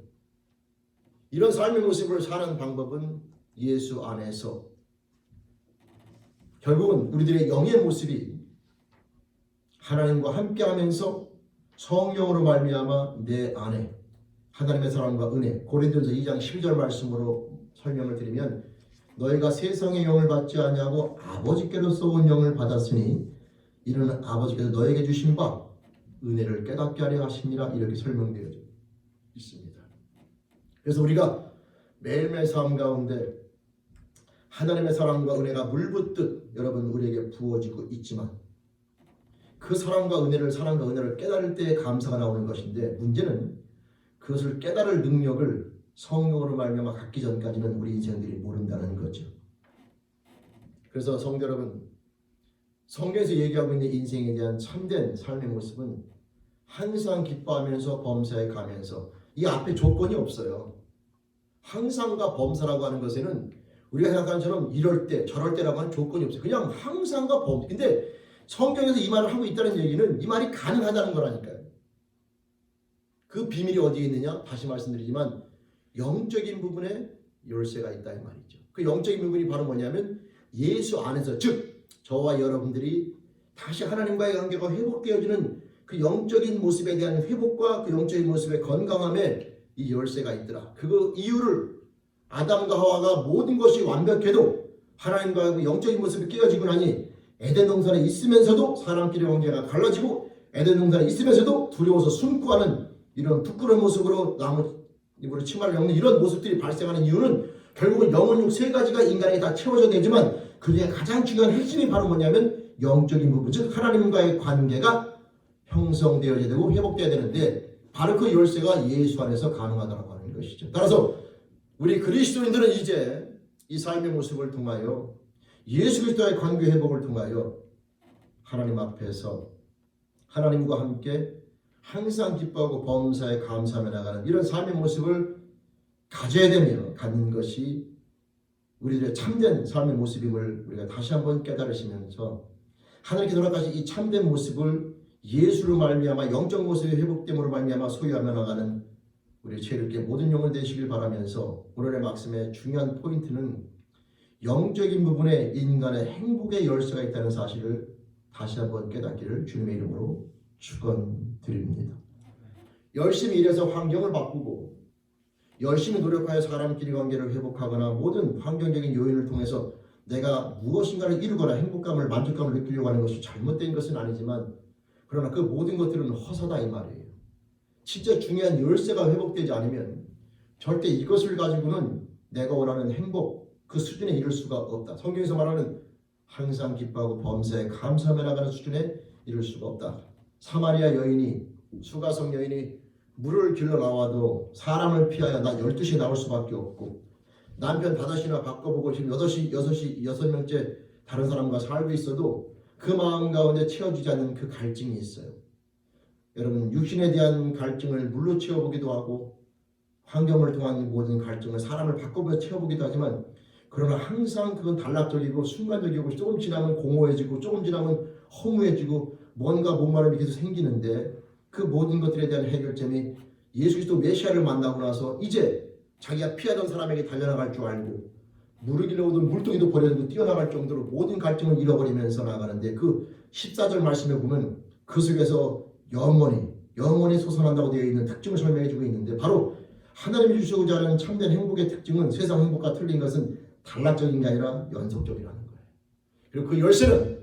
이런 삶의 모습을 사는 방법은 예수 안에서, 결국은 우리들의 영의 모습이 하나님과 함께하면서 성령으로 말미암아 내 안에 하나님의 사랑과 은혜, 고린도전서 2장 12절 말씀으로 설명을 드리면 너희가 세상의 영을 받지 아니하고 아버지께로서 온 영을 받았으니 이는 아버지께서 너에게 주신 바 은혜를 깨닫게 하려 하심이라 이렇게 설명되어 있습니다. 그래서 우리가 매일매일 삶 가운데 하나님의 사랑과 은혜가 물붓듯 여러분 우리에게 부어지고 있지만 그 사랑과 은혜를 깨달을 때에 감사가 나오는 것인데 문제는 그것을 깨달을 능력을 성령으로 말미암아 갖기 전까지는 우리 인생들이 모른다는 거죠. 그래서 성도 여러분, 성경에서 얘기하고 있는 인생에 대한 참된 삶의 모습은 항상 기뻐하면서 범사에 가면서, 이 앞에 조건이 없어요. 항상과 범사라고 하는 것에는 우리가 생각하는 것처럼 이럴 때 저럴 때라고 하는 조건이 없어요. 그냥 항상과 범사. 근데 성경에서 이 말을 하고 있다는 얘기는 이 말이 가능하다는 거라니까요. 그 비밀이 어디에 있느냐? 다시 말씀드리지만 영적인 부분에 열쇠가 있다 이 말이죠. 그 영적인 부분이 바로 뭐냐면 예수 안에서, 즉 저와 여러분들이 다시 하나님과의 관계가 회복되어지는 그 영적인 모습에 대한 회복과 그 영적인 모습의 건강함에 이 열쇠가 있더라. 그 이유를 아담과 하와가 모든 것이 완벽해도 하나님과 그 영적인 모습이 깨어지고 나니 에덴 동산에 있으면서도 사람끼리 관계가 갈라지고 에덴 동산에 있으면서도 두려워서 숨고하는 이런 부끄러운 모습으로 나무 입으로 치마를 엮는 이런 모습들이 발생하는 이유는 결국은 영혼육 세 가지가 인간에게 다 채워져야 되지만 그 중에 가장 중요한 핵심이 바로 뭐냐면 영적인 부분, 즉 하나님과의 관계가 형성되어야 되고 회복되어야 되는데 바로 그 열쇠가 예수 안에서 가능하다고 하는 것이죠. 따라서 우리 그리스도인들은 이제 이 삶의 모습을 통하여 예수 그리스도의 관계 회복을 통하여 하나님 앞에서 하나님과 함께 항상 기뻐하고 범사에 감사하며 나가는 이런 삶의 모습을 가져야 되며 갖는 것이 우리들의 참된 삶의 모습임을 우리가 다시 한번 깨달으시면서 하나님께 돌아가신 이 참된 모습을 예수로 말미암아 영적 모습의 회복됨으로 말미암아 소유하며 나가는 우리 죄롭게 모든 영혼 되시길 바라면서 오늘의 말씀의 중요한 포인트는 영적인 부분에 인간의 행복의 열쇠가 있다는 사실을 다시 한번 깨닫기를 주님의 이름으로 축원드립니다. 열심히 일해서 환경을 바꾸고 열심히 노력하여 사람끼리 관계를 회복하거나 모든 환경적인 요인을 통해서 내가 무엇인가를 이루거나 행복감을 만족감을 느끼려고 하는 것이 잘못된 것은 아니지만 그러나 그 모든 것들은 허사다 이 말이에요. 진짜 중요한 열쇠가 회복되지 않으면 절대 이것을 가지고는 내가 원하는 행복 그 수준에 이를 수가 없다. 성경에서 말하는 항상 기뻐하고 범사에 감사하며 나가는 수준에 이를 수가 없다. 사마리아 여인이 수가성 여인이 물을 길러 나와도 사람을 피하여 나 12시에 나올 수밖에 없고 남편 5시나 바꿔보고 지금 6명째 다른 사람과 살고 있어도 그 마음 가운데 채워지지 않는 그 갈증이 있어요. 여러분 육신에 대한 갈증을 물로 채워보기도 하고 환경을 통한 모든 갈증을 사람을 바꿔보며 채워보기도 하지만 그러나 항상 그건 단락적이고 순간적이고 조금 지나면 공허해지고 조금 지나면 허무해지고 뭔가 목마름이 계속 생기는데 그 모든 것들에 대한 해결점이 예수 그리스도 메시아를 만나고 나서 이제 자기가 피하던 사람에게 달려나갈 줄 알고 물을 길러오던 물동이도 버려두고 뛰어나갈 정도로 모든 갈증을 잃어버리면서 나가는데 그 14절 말씀에 보면 그 속에서 영원히 솟아난다고 되어 있는 특징을 설명해 주고 있는데 바로 하나님이 주시고자 하는 참된 행복의 특징은 세상 행복과 틀린 것은 단락적인 게 아니라 연속적이라는 거예요. 그리고 그 열쇠는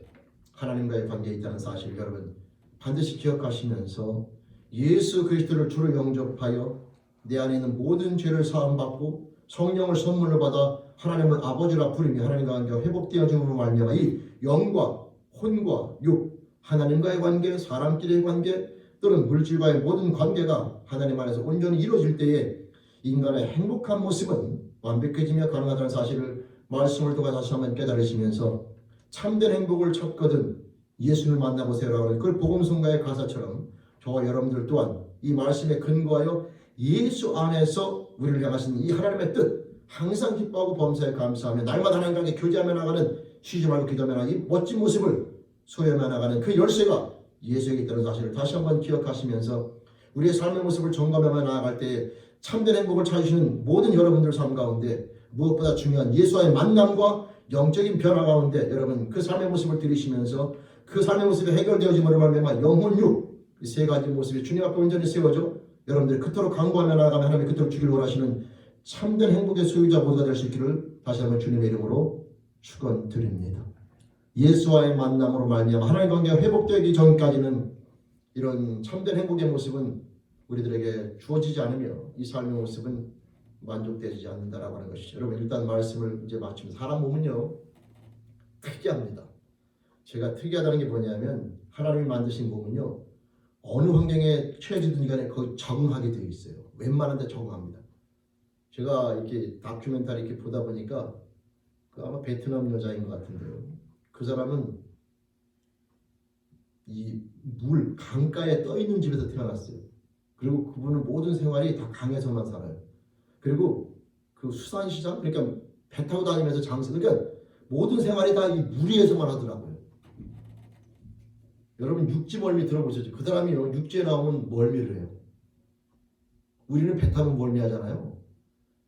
하나님과의 관계에 있다는 사실을 여러분 반드시 기억하시면서 예수 그리스도를 주로 영접하여 내 안에 있는 모든 죄를 사함받고 성령을 선물로 받아 하나님을 아버지라 부르며 하나님과 관계가 회복되어짐으로 말미암아 이 영과 혼과 육 하나님과의 관계, 사람끼리의 관계 또는 물질과의 모든 관계가 하나님 안에서 온전히 이루어질 때에 인간의 행복한 모습은 완벽해지며 가능하다는 사실을 말씀을 통해 다시 한번 깨달으시면서 참된 행복을 찾거든 예수를 만나보세요라고 하는 그 복음성가의 가사처럼 저와 여러분들 또한 이 말씀에 근거하여 예수 안에서 우리를 향하신 이 하나님의 뜻 항상 기뻐하고 범사에 감사하며 날마다 하나님과 함께 교제하며 나가는 쉬지 말고 기도하며 나가는 이 멋진 모습을 소유하며 나가는 그 열쇠가 예수에게 있다는 사실을 다시 한번 기억하시면서 우리의 삶의 모습을 점검하며 나아갈 때 참된 행복을 찾으시는 모든 여러분들 삶 가운데 무엇보다 중요한 예수와의 만남과 영적인 변화 가운데 여러분 그 삶의 모습을 들이시면서 그 삶의 모습이 해결되어짐으로 말미암아 영혼육 이 세 가지 모습이 주님 앞에 온전히 세워져 여러분들이 그토록 강구하며 나아가며 하나님이 그토록 주기를 원하시는 참된 행복의 소유자 모두가 될 수 있기를 다시 한번 주님의 이름으로 축원드립니다. 예수와의 만남으로 말미암아 하나님의 관계가 회복되기 전까지는 이런 참된 행복의 모습은 우리들에게 주어지지 않으며 이 삶의 모습은 만족되지 않는다라고 하는 것이죠. 여러분 일단 말씀을 이제 마치면 사람 몸은요 특이합니다. 제가 특이하다는 게 뭐냐면 하나님이 만드신 몸은요 어느 환경에 처해지든 간에 거의 적응하게 되어 있어요. 웬만한 데 적응합니다. 제가 이렇게 다큐멘터리 이렇게 보다 보니까 그 아마 베트남 여자인 것 같은데요. 그 사람은 이 물 강가에 떠 있는 집에서 태어났어요. 그리고 그분은 모든 생활이 다 강에서만 살아요. 그리고 그 수산시장 그러니까 배 타고 다니면서 장사 그러니까 모든 생활이 다 이 물 위에서만 하더라고요. 여러분 육지 멀미 들어보셨죠? 그 사람이요 육지에 나오면 멀미를 해요. 우리는 배 타면 멀미하잖아요.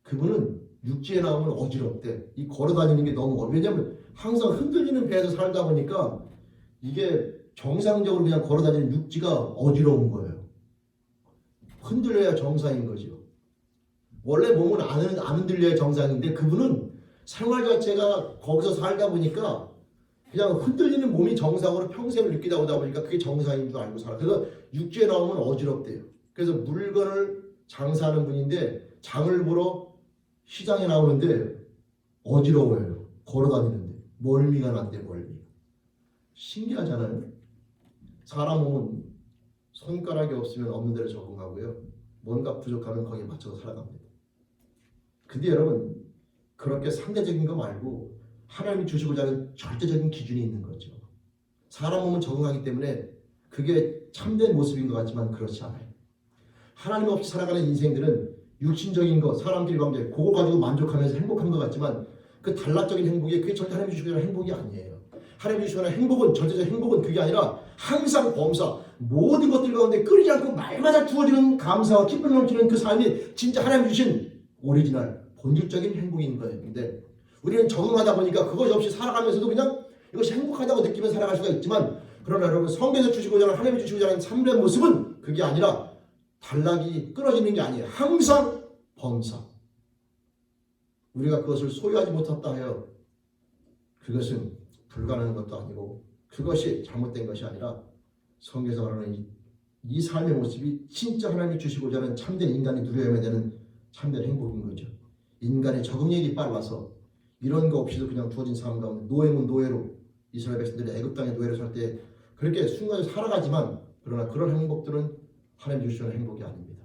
그분은 육지에 나오면 어지럽대. 이 걸어다니는 게 너무 왜냐면 항상 흔들리는 배에서 살다 보니까 이게 정상적으로 그냥 걸어다니는 육지가 어지러운 거예요. 흔들려야 정상인 거죠. 원래 몸은 안 흔들려야 정상인데 그분은 생활 자체가 거기서 살다 보니까 그냥 흔들리는 몸이 정상으로 평생을 느끼다 오다 보니까 그게 정상인 줄 알고 살아. 그래서 육지에 나오면 어지럽대요. 그래서 물건을 장사하는 분인데 장을 보러 시장에 나오는데 어지러워요. 걸어다니는데 멀미가 난대. 멀미. 신기하잖아요. 사람 몸은 손가락이 없으면 없는 대로 적응하고요. 뭔가 부족하면 거기에 맞춰서 살아갑니다. 근데 여러분 그렇게 상대적인 거 말고 하나님이 주시고자 하는 절대적인 기준이 있는 거죠. 사람 몸은 적응하기 때문에 그게 참된 모습인 것 같지만 그렇지 않아요. 하나님 없이 살아가는 인생들은 육신적인 것, 사람들의 관계 그거 가지고 만족하면서 행복한 것 같지만 그 단락적인 행복이 그게 절대 하나님이 주시고자 하는 행복이 아니에요. 하나님이 주시고자 하는 행복은 절대적 행복은 그게 아니라 항상 범사 모든 것들 가운데 끊이지 않고 말마다 주어지는 감사와 기쁨을 넘치는 그 삶이 진짜 하나님이 주신 오리지널 본질적인 행복인 거였는데 우리는 적응하다 보니까 그것이 없이 살아가면서도 그냥 이것이 행복하다고 느끼며 살아갈 수가 있지만 그러나 여러분 성경에서 주시고자 하는 하나님이 주시고자 하는 참된 모습은 그게 아니라 단락이 끊어지는 게 아니에요. 항상 범사. 우리가 그것을 소유하지 못했다 하여 그것은 불가능한 것도 아니고 그것이 잘못된 것이 아니라 성경에서 말하는 이 삶의 모습이 진짜 하나님이 주시고자 하는 참된 인간이 누려야만 되는 참된 행복인 거죠. 인간의 적응력이 빨라서 이런 거 없이도 그냥 주어진 삶 가운데 노예면 노예로 이스라엘 백성들이 애굽 땅의 노예로 살 때 그렇게 순간에 살아가지만 그러나 그런 행복들은 하나님 주시는 행복이 아닙니다.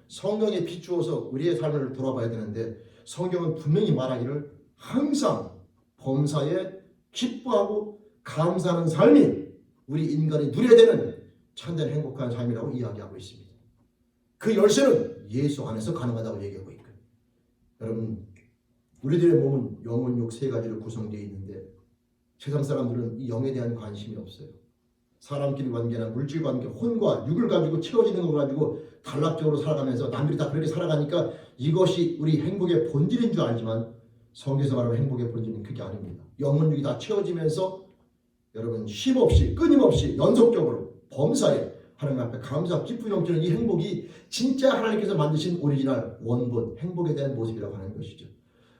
성경에 비추어서 우리의 삶을 돌아봐야 되는데 성경은 분명히 말하기를 항상 범사에 기뻐하고 감사하는 삶이 우리 인간이 누려야 되는 참된 행복한 삶이라고 이야기하고 있습니다. 그 열쇠는 예수 안에서 가능하다고 얘기하고 있고요. 여러분 우리들의 몸은 영혼, 육 세 가지로 구성되어 있는데 세상 사람들은 이 영에 대한 관심이 없어요. 사람끼리 관계나 물질 관계, 혼과 육을 가지고 채워지는 걸 가지고 단락적으로 살아가면서 남들이 다 그렇게 살아가니까 이것이 우리 행복의 본질인 줄 알지만 성경에서 말하는 행복의 본질은 그게 아닙니다. 영혼, 육이 다 채워지면서 여러분 쉼없이 끊임없이 연속적으로 범사에 하나님 앞에 감사, 기쁨이 넘치는 이 행복이 진짜 하나님께서 만드신 오리지널 원본 행복에 대한 모습이라고 하는 것이죠.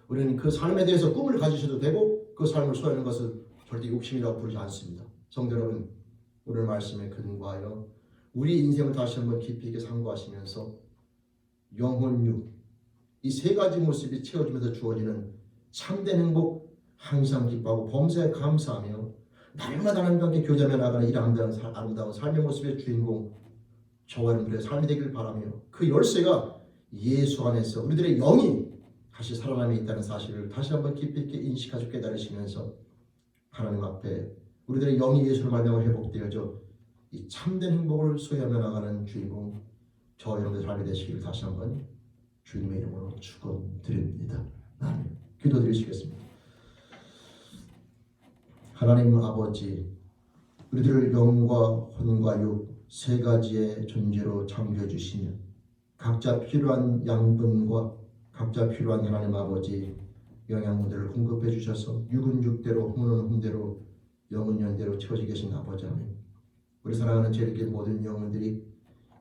우리는 그 삶에 대해서 꿈을 가지셔도 되고 그 삶을 소유하는 것을 절대 욕심이라고 부르지 않습니다. 성도 여러분, 오늘 말씀에 근거하여 우리 인생을 다시 한번 깊이 있게 상고하시면서 영혼, 육, 이 세 가지 모습이 채워지면서 주어지는 참된 행복, 항상 기뻐하고 범사에 감사하며 날마다 하나님과 함께 교제하며 나가는 이 아름다운 삶의 모습의 주인공 저와 여러분들의 삶이 되길 바라며 그 열쇠가 예수 안에서 우리들의 영이 다시 살아남아 있다는 사실을 다시 한번 깊이 있게 인식하시고 깨달으시면서 하나님 앞에 우리들의 영이 예수를 말미암아 회복되어져 이 참된 행복을 소유하며 나가는 주인공 저와 여러분들의 삶이 되시기를 다시 한번 주님의 이름으로 축원드립니다. 아멘. 기도드리시겠습니다. 하나님 아버지, 우리들을 영과 혼과 육 세 가지의 존재로 창조해 주시며 각자 필요한 양분과 각자 필요한 하나님 아버지 영양분들을 공급해 주셔서 육은 육대로 혼은 혼대로 영은 영대로 채워지 계신 아버지 하나님, 우리 사랑하는 제일교회 모든 영혼들이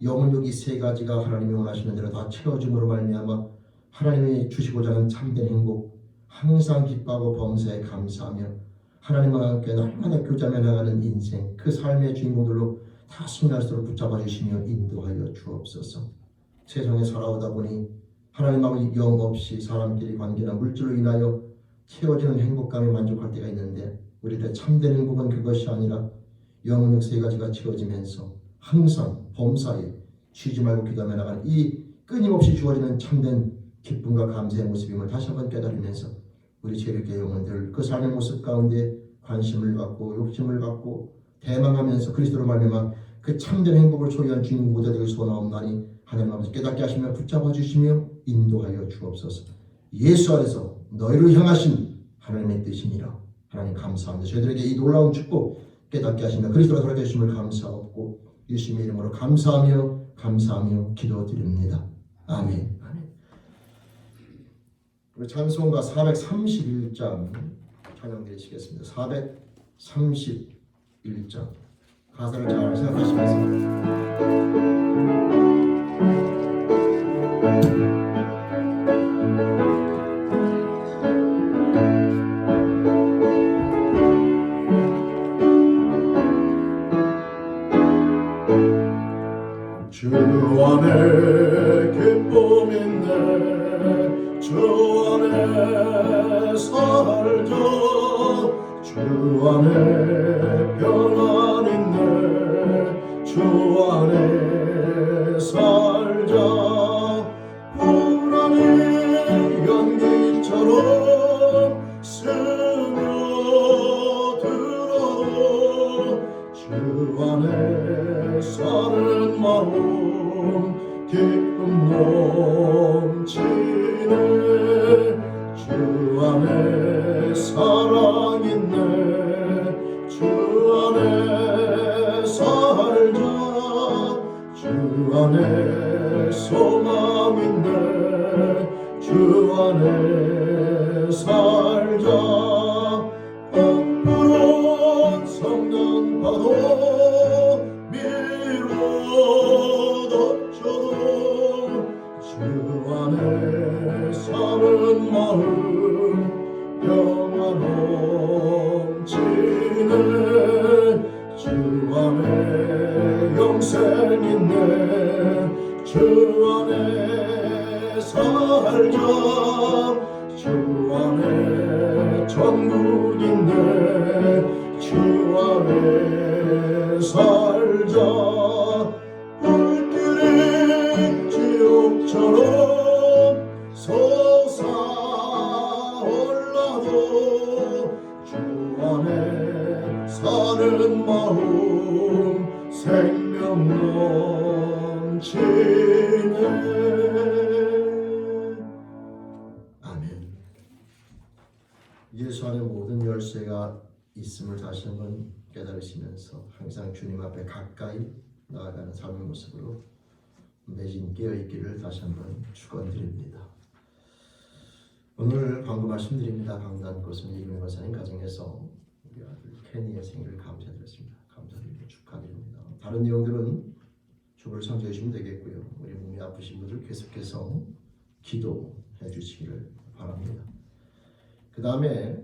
영은 육이 세 가지가 하나님이 원하시는 대로 다 채워짐으로 말미암아 하나님이 주시고자 하는 참된 행복, 항상 기뻐하고 범사에 감사하며 하나님과 함께 날마다 교제하며 나가는 인생, 그 삶의 주인공들로 다 승리할 수 있도록 붙잡아 주시며 인도하여 주옵소서. 세상에 살아오다 보니 하나님 아버지 영 없이 사람끼리 관계나 물질로 인하여 채워지는 행복감에 만족할 때가 있는데 우리들의 참된 행복은 그것이 아니라 영혼 육 세 가지가 채워지면서 항상 범사에 쉬지 말고 기도하며 나가는 이 끊임없이 주어지는 참된 기쁨과 감사의 모습임을 다시 한번 깨달으면서 우리 제일교회 영혼들 그 삶의 모습 가운데 관심을 갖고 욕심을 갖고 대망하면서 그리스도로 말미암아 그 참된 행복을 소유한 주인공 모두들 소원하옵나니 하나님 아버지 깨닫게 하시며 붙잡아 주시며 인도하여 주옵소서. 예수 안에서 너희를 향하신 하나님의 뜻이니라. 하나님 감사합니다. 저희들에게 이 놀라운 축복 깨닫게 하시며 그리스도로 돌아가 주심을 감사하고 예수님의 이름으로 감사하며 기도드립니다. 아멘. 우리 찬송가 431장 찬양드리시겠습니다. 431장 가사를 잘 생각하시면서 주 안에 기쁨 있네 주 안에 살자 주 안에 평안 있네 주 안에 살자 불안이 연기처럼 스며들어도 주 안에 사는 마음 기쁨 넘치네 주 안에 사랑 있네 주 안에 살자 주 안에 소망 있네 주 안에 살자 푸른 성난파도 밀어덮쳐도 주 안에 사는 마음 평안 넘치네 주 안에 영생 있네 주 안에 살자 주 안에 천국 있네 주 안에 살자 불길이 지옥처럼 솟아올라도 주 안에 사는 마음 생명 넘치네. 아멘. 예수 안에 모든 열쇠가 있음을 다시 한번 깨달으시면서 항상 주님 앞에 가까이 나아가는 삶의 모습으로 매진 깨어있기를 다시 한번 축원드립니다. 오늘 광고 말씀드립니다. 강단 고순 이금희 권사님 가정에서 우리 아들 케니의 생일을 감사드렸습니다. 감사드리고 축하드립니다. 다른 내용들은 주를 참조해 주시면 되겠고요. 우리 몸이 아프신 분들 계속해서 기도해 주시기를 바랍니다. 그 다음에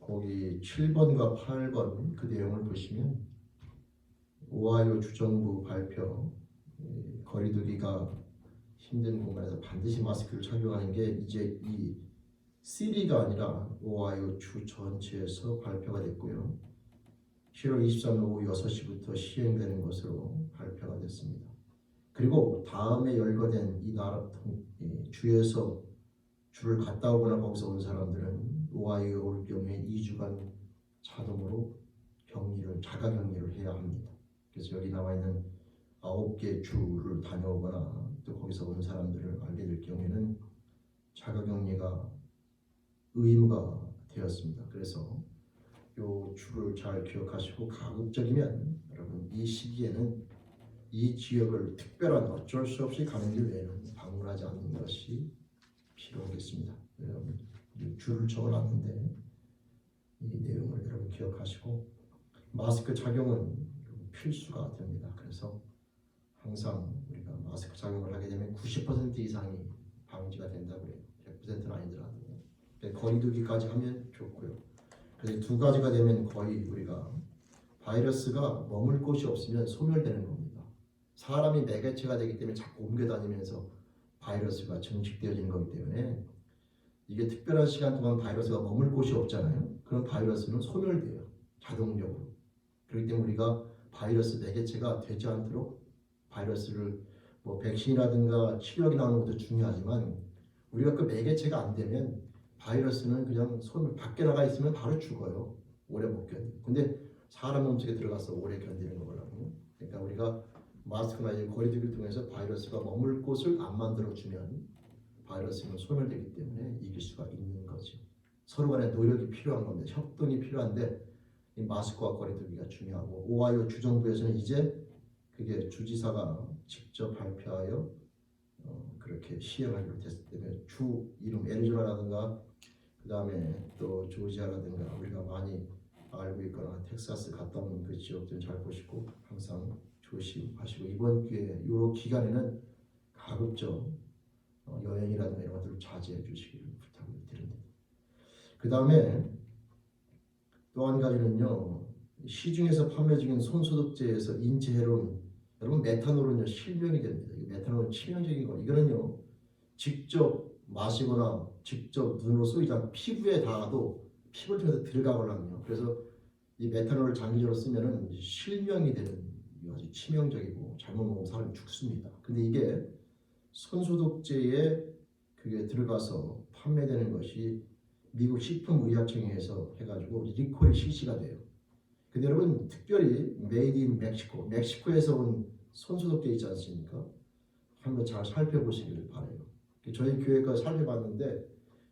거기 7번과 8번 그 내용을 보시면 오하이오 주정부 발표 거리두기가 힘든 공간에서 반드시 마스크를 착용하는 게 이제 이 시리가 아니라 오하이오 주 전체에서 발표가 됐고요. 7월 23일 오후 6시부터 시행되는 것으로 발표가 됐습니다. 그리고 다음에 열거된 이 나라 주에서 주를 갔다 오거나 거기서 온 사람들은 오하이오에 올 경우에 2주간 자동으로 자가 격리를 해야 합니다. 그래서 여기 나와 있는 9개 주를 다녀오거나 또 거기서 온 사람들을 알게 될 경우에는 자가 격리가 의무가 되었습니다. 그래서 요 주를 잘 기억하시고 가급적이면 여러분 이 시기에는 이 지역을 특별한 어쩔 수 없이 가는 길 외에는 방문하지 않는 것이 필요하겠습니다. 여러분 줄을 적어놨는데 이 내용을 여러분 기억하시고 마스크 착용은 필수가 됩니다. 그래서 항상 우리가 마스크 착용을 하게 되면 90% 이상이 방지가 된다고 해요. 100%는 아니더라도 거리두기까지 하면 좋고요. 그래서 두 가지가 되면 거의 우리가 바이러스가 머물 곳이 없으면 소멸되는 겁니다. 사람이 매개체가 되기 때문에 자꾸 옮겨 다니면서 바이러스가 증식되어지는 거기 때문에 이게 특별한 시간 동안 바이러스가 머물 곳이 없잖아요. 그럼 바이러스는 소멸돼요. 자동적으로. 그렇기 때문에 우리가 바이러스 매개체가 되지 않도록 바이러스를 백신이라든가 치료약이 나오는 것도 중요하지만 우리가 그 매개체가 안 되면 바이러스는 그냥 밖에 나가 있으면 바로 죽어요. 오래 못 견뎌요. 근데 사람 몸속에 들어가서 오래 견디는 거거든요. 그러니까 우리가 마스크나 거리두기를 통해서 바이러스가 머물 곳을 안 만들어주면 바이러스는 소멸되기 때문에 이길 수가 있는 거죠. 서로 간에 노력이 필요한 겁니다. 협동이 필요한데 이 마스크와 거리두기가 중요하고 오하이오 주정부에서는 이제 그게 주지사가 직접 발표하여 그렇게 시행하기로 됐기 때문에 주 이름 애리조나라든가 그 다음에 또 조지아라든가 우리가 많이 알고 있거나 텍사스 갔다 온 그 지역들 잘 보시고 항상 조심하시고 이번 기회에 이 기간에는 가급적 여행이라든가 이런 것들을 자제해 주시기를 부탁을 드립니다. 그 다음에 또 한 가지는요, 시중에서 판매 중인 손소독제에서 인체해로운 여러분 메탄올은요 실명이 됩니다. 메탄올은 치명적인 거. 이거는요 직접 마시거나 직접 눈으로 쏘이지 않고 피부에 닿아도 피부를 통해서 들어가거든요. 그래서 이 메탄올을 장기적으로 쓰면은 실명이 되는 아주 치명적이고 잘못 먹으면 사람이 죽습니다. 근데 이게 손소독제에 그게 들어가서 판매되는 것이 미국 식품의약청에서 해가지고 리콜이 실시가 돼요. 근데 여러분 특별히 메이드 인 멕시코, 멕시코에서 온 손소독제 있지 않습니까? 한번 잘 살펴보시기를 바라요. 저희 교회가 살펴봤는데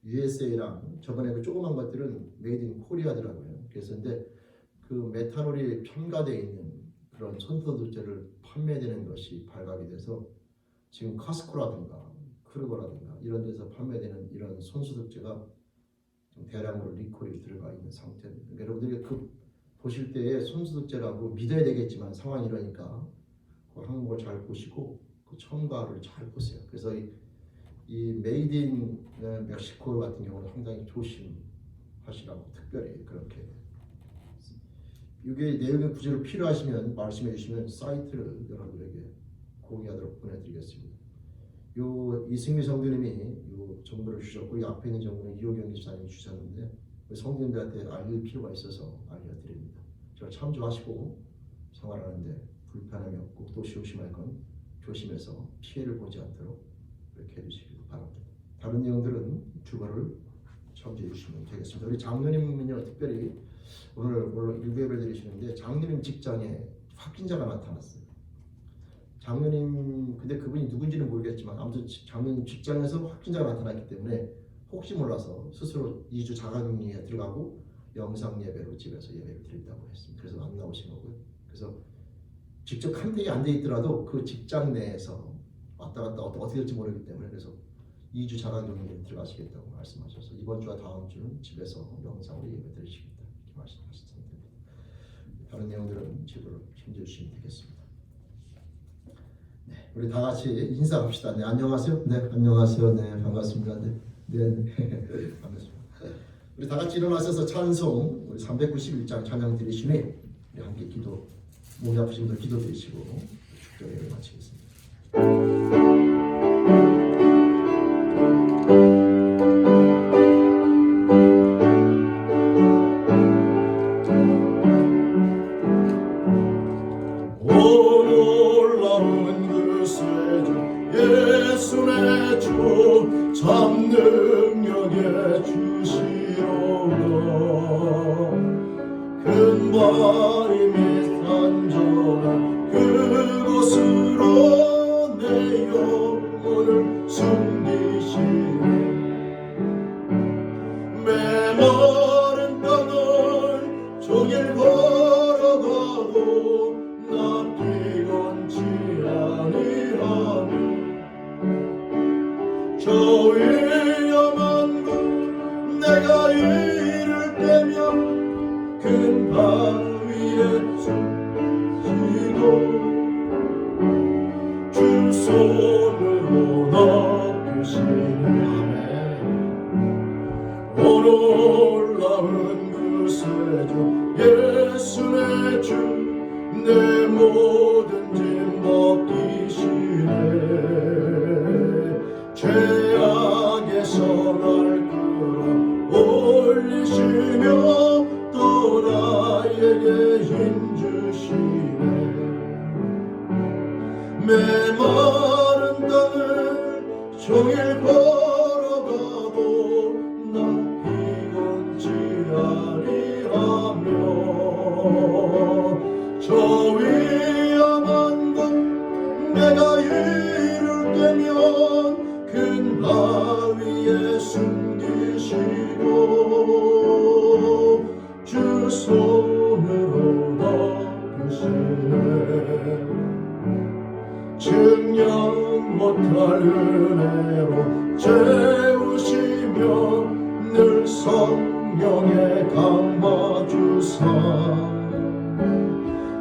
USA랑 저번에 그 조그만 것들은 메이드 인 코리아더라고요. 그래서 근데 그 메탄올이 첨가되어 있는 그런 손소독제를 판매되는 것이 발각이 돼서 지금 카스코라든가 크루거라든가 이런 데서 판매되는 이런 손소독제가 좀 대량으로 리콜이 들어가 있는 상태입니다. 그러니까 여러분들이 그 보실 때에 손소독제라고 믿어야 되겠지만 상황이 이러니까 그 항목을 잘 보시고 그 첨가를 잘 보세요. 그래서 이 메이드 인 멕시코 같은 경우는 상당히 조심하시라고 특별히 그렇게 이게 내용의 구조를 필요하시면 말씀해 주시면 사이트를 여러분들에게 공유하도록 보내드리겠습니다. 요 이승미 성도님이 요 정보를 주셨고 이 앞에 있는 정보는 이호경 기사님이 주셨는데 성도님들한테 알릴 필요가 있어서 알려드립니다. 저 참조하시고 생활하는데 불편함이 없고 또 조심할 건 조심해서 피해를 보지 않도록 그렇게 해주시기 바랍니다. 다른 내용들은 주거를 참조해 주시면 되겠습니다. 우리 장로님은요 특별히 오늘 일부예배를 드리시는데 장로님 직장에 확진자가 나타났어요. 장로님 근데 그분이 누군지는 모르겠지만 아무튼 장로님 직장에서 확진자가 나타났기 때문에 혹시 몰라서 스스로 2주 자가격리에 들어가고 영상 예배로 집에서 예배를 드린다고 했습니다. 그래서 안 나오신 거고요. 그래서 직접 컨택이 안 돼 있더라도 그 직장 내에서 왔다 갔다 어떻게 될지 모르기 때문에 그래서 2주 자가격리에 들어가시겠다고 말씀하셔서 이번 주와 다음 주는 집에서 영상으로 예배 드리시겠다 이렇게 말씀하신 상태입니다. 다른 내용들은 집으로 챙겨주시면 되겠습니다. 네, 우리 다 같이 인사합시다. 네, 안녕하세요. 네, 안녕하세요. 네, 반갑습니다. 네, 반갑습니다. 우리 다 같이 일어나셔서 찬송 우리 391장 찬양 드리시니 우리 함께 기도 몸이 아프신 분들 기도 드리시고 축도를 마치겠습니다. 참 능력에 주시오라 근바임이 산전한 그곳으로 내 영혼을 숨기시네 메마른 땅을 종일 걸어가도 나 피곤치 아니하니 저 위험한 곳 내가 이를 때면 큰 바위에 숨기고 주 손으로 놔두시네 올라온 그 세조 예수의 주 내 모든 짐 벗기시네 죄악에서 날 끌어올리시며 또 나에게 힘주시네 메마른 땅을 종일 걸어가도 나 피곤치 아니하며 저 위험한 곳 내가 이를 때면 큰 바위에 숨기시고 주 손으로 놔두시네 증명 못할 은혜로 채우시며 늘 성령에 감아주사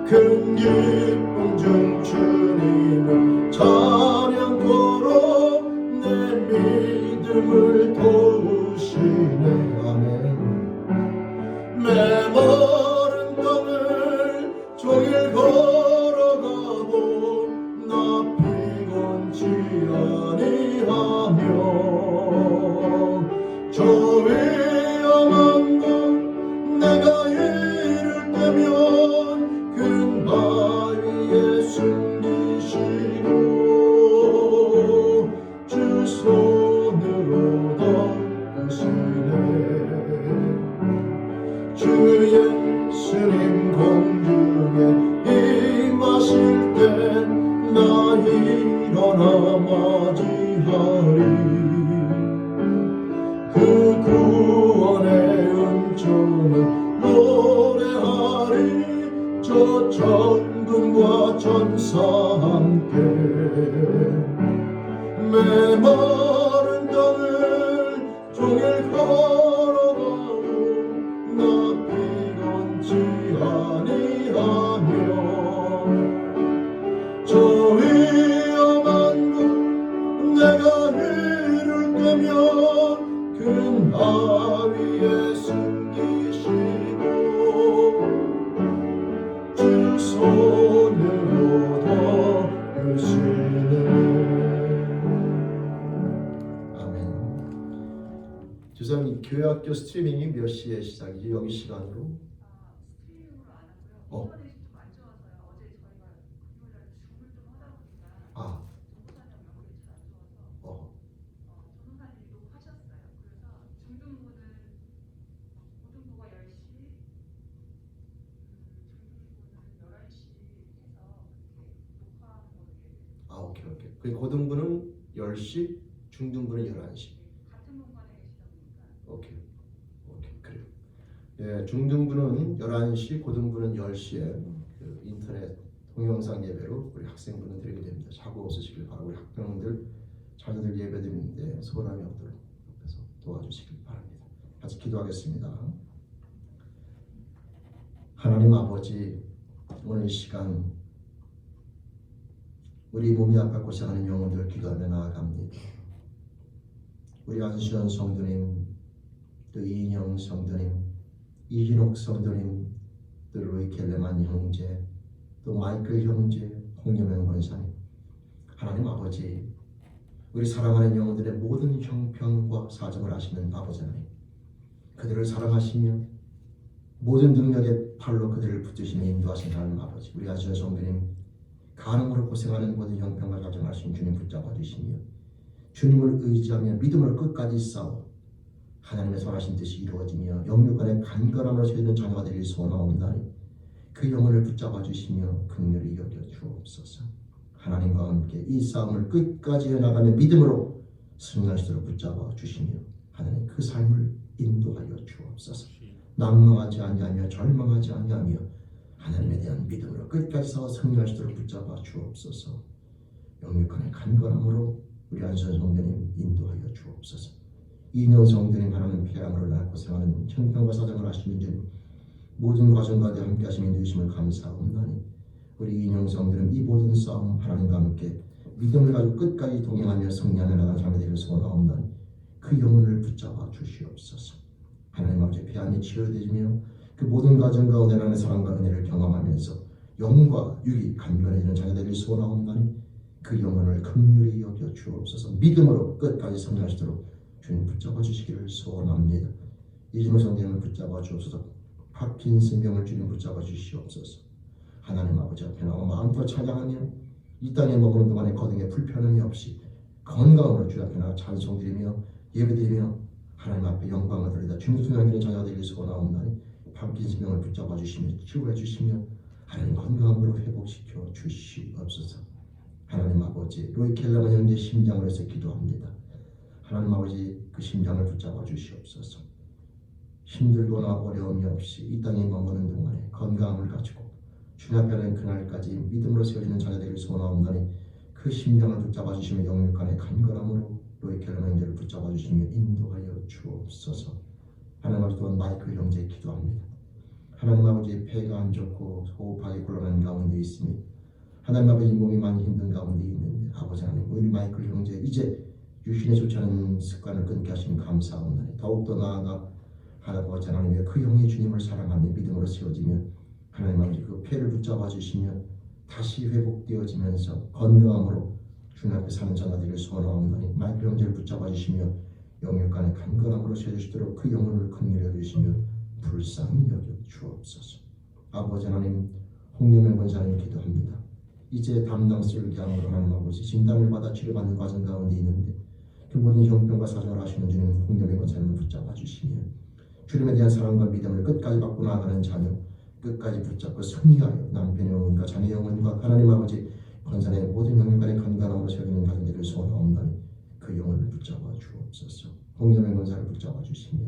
큰 기쁨 중 주님을 찬양코로 내 믿음을 도우시네 아멘 메마른 땅을 종일 걸어가도 노래하리 저 천군과 천사 함께 메마른 땅을 종일 걸어가고 나 피곤치 아니하며 저 위험한 곳 내가 이를 때면 큰 바위에 숨기시고 주 손으로 덮으시네. 아멘. 주사님 교회학교 스트리밍이 몇 시에 시작이지? 여기 시간으로? 스트리밍으로 안 하고요. 어. 인터넷이 좀 안 좋아서요. 어제 저희가 금요일날 줌을 좀 하다 보니까 아, 전도사님 연결이 잘 안 좋아서 전도사님이 녹화하셨어요. 그래서 중등부는 고등부가 10시, 중등부는 11시 해서 그렇게 녹화하는 걸로 아, 오케이. 그 고등부는 10시, 중등부는 11시. 같은 공간에 계시다 보니까 오케이, 그래요. 예, 중등부는 11시, 고등부는 10시에 그 인터넷 동영상 예배로 우리 학생분들 드리게 됩니다. 사고 없으시길 바라고 우리 학생들 자녀들 예배 드리는데 소홀함이 없도록 옆에서 도와주시길 바랍니다. 같이 기도하겠습니다. 하나님 아버지, 오늘 이 시간 우리 몸이 아파 고생하는 영혼들 기도하며 나아갑니다. 우리 안수현 성도님, 또 이인영 성도님, 이진옥 성도님, 또 로이 켈레만 형제, 또 마이클 형제, 홍여명 권사님, 하나님 아버지, 우리 사랑하는 영혼들의 모든 형편과 사정을 아시는 아버지 하나님, 그들을 사랑하시며 모든 능력의 팔로 그들을 붙드시며 인도하시는 하나님 아버지, 우리 안수현 성도님, 가늠으로 고생하는 모든 형편과 사정을 아시는 주님 붙잡아 주시며 주님을 의지하며 믿음을 끝까지 싸워 하나님의 선하신 뜻이 이루어지며 영육간의 간절함으로 세우는 자녀가 되길 소원하옵나니 그 영혼을 붙잡아 주시며 긍휼히 여겨 주옵소서. 하나님과 함께 이 싸움을 끝까지 해나가며 믿음으로 승리할 수 있도록 붙잡아 주시며 하나님 그 삶을 인도하여 주옵소서. 낭망하지 아니하며 절망하지 아니하며 하나님에 대한 믿음으로 끝까지 싸워 승리할 수 있도록 붙잡아 주옵소서. 영육간의 간절함으로 우리 안수현 성도님 인도하여 주옵소서. 이인영 성도님, 하나님 폐암으로 낳고 고생하는 형편과 사정을 아시는 주 모든 과정 가운데 함께 하시며 인도하심을 감사하옵나니 우리 이인영 성도님 이 모든 싸움 하나님과 함께 믿음을 가지고 끝까지 동행하며 승리하며 나가는 삶이 되길 소원하옵나니 그 영혼을 붙잡아 주시옵소서. 하나님 아버지 폐암이 치유되며 그 모든 과정 가운데 하나님의 사랑과 은혜를 경험하면서 영과 육이 간결해지는 자녀 되길 소원하옵나니 그 영혼을 긍휼히 여겨 주옵소서. 믿음으로 끝까지 승리하시도록 주님 붙잡아 주시기를 소원합니다. 이진호 성도님을 붙잡아 주옵소서. 파킨슨 병을 주님 붙잡아 주시옵소서. 하나님 아버지 앞에 나와 마음껏 찬양하며 이 땅에 머무는 동안에 거듭에 불편함이 없이 건강으로 주 앞에 나와 찬송드리며 예배드리며 하나님 앞에 영광을 돌리다 주님 순양하는 자녀가 되길 소원하옵나니 파킨슨 병을 붙잡아 주시며 치유해 주시며 하나님 건강으로 회복시켜 주시옵소서. 하나님 아버지 로이 켈라만 형제 심장을 해서 기도합니다. 하나님 아버지 그 심장을 붙잡아 주시옵소서. 힘들거나 어려움이 없이 이 땅에 머무는 동안에 건강을 가지고 주님 앞에는 그날까지 믿음으로 세워지는 자녀 되길 소원하옵나니 그 심장을 붙잡아 주시며 영육간의 간절함으로 로이 켈라만 형제를 붙잡아 주시며 인도하여 주옵소서. 하나님 아버지 또한 마이클 형제 기도합니다. 하나님 아버지 폐가 안 좋고 호흡하기 곤란한 가운데 있으며 하나님 아버지 몸이 많이 힘든 가운데 있는데 아버지 하나님 우리 마이클 형제 이제 유신에 좋지 않은 습관을 끊게 하시니 감사합니다. 더욱더 나아가 하나님 아버지 하나님의 그 영의 주님을 사랑하며 믿음으로 세워지며 하나님 아버지 그 폐를 붙잡아 주시며 다시 회복되어지면서 건강함으로 주님 앞에 사는 자가 되길 소원하옵나니 마이클 형제를 붙잡아 주시며 영육간의 간절함으로 세워주시도록 그 영혼을 긍휼히 여기시며 불쌍히 여겨 주옵소서. 아버지 하나님 홍여명 권사님 기도합니다. 이제 담당스러울 계함으로 하나님 아버지 진단을 받아 치료받는 과정 가운데 있는데 그 모든 형편과 사정을 아시는 주님 홍여명 권사님을 붙잡아 주시며 주님에 대한 사랑과 믿음을 끝까지 받고 나아가는 자녀 끝까지 붙잡고 승리하여 남편의 영혼과 자녀의 영혼과 하나님 아버지 권사의 모든 영혼간의 건강함으로 세워지는 가정들을 소원하옵나니 그 영혼을 붙잡아 주옵소서. 홍여명 권사를 붙잡아 주시며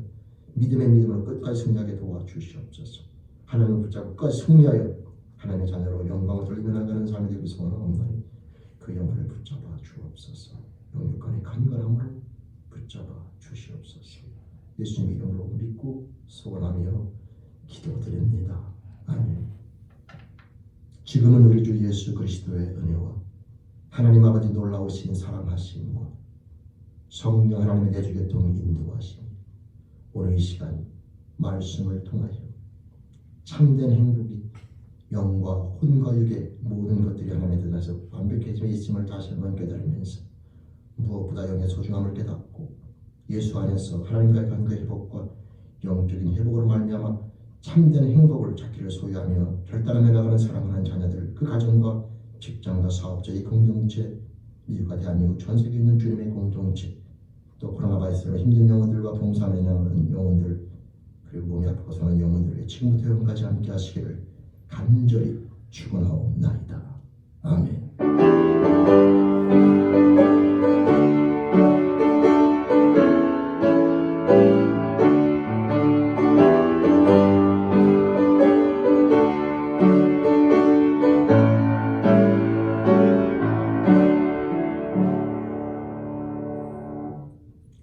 믿음의 믿음으로 끝까지 승리하게 도와주시옵소서. 하나님을 붙잡고 끝까지 승리하여 하나님의 자녀로 영광을 돌리며 나가는 삶이 되기 소원하옵나니 그 영혼을 붙잡아 주옵소서. 영육간의 간절함으로 붙잡아 주시옵소서. 예수님 이름으로 믿고 소원하며 기도드립니다. 아멘. 지금은 우리 주 예수 그리스도의 은혜와 하나님 아버지 놀라우신 사랑하심과 성령 하나님의 내주교통 인도하심, 오늘 이 시간 말씀을 통하여 참된 행복이 영과 혼과 육의 모든 것들이 하나님의 뜻에서 완벽해져 있음을 다시 한번 깨달으면서 무엇보다 영의 소중함을 깨닫고 예수 안에서 하나님과의 관계 회복과 영적인 회복으로 말미암아 참된 행복을 찾기를 소유하며 결단하며 나가는 사랑하는 자녀들, 그 가정과 직장과 사업자의 공동체, 미국과 대한민국 전 세계에 있는 주님의 공동체, 또 코로나 바이러스로 힘든 영혼들과 봉사하는 영혼들, 그리고 몸이 아프고 사는 영혼들에게 지금부터 영까지 함께 하시기를 간절히 축원하옵나이다. 아멘.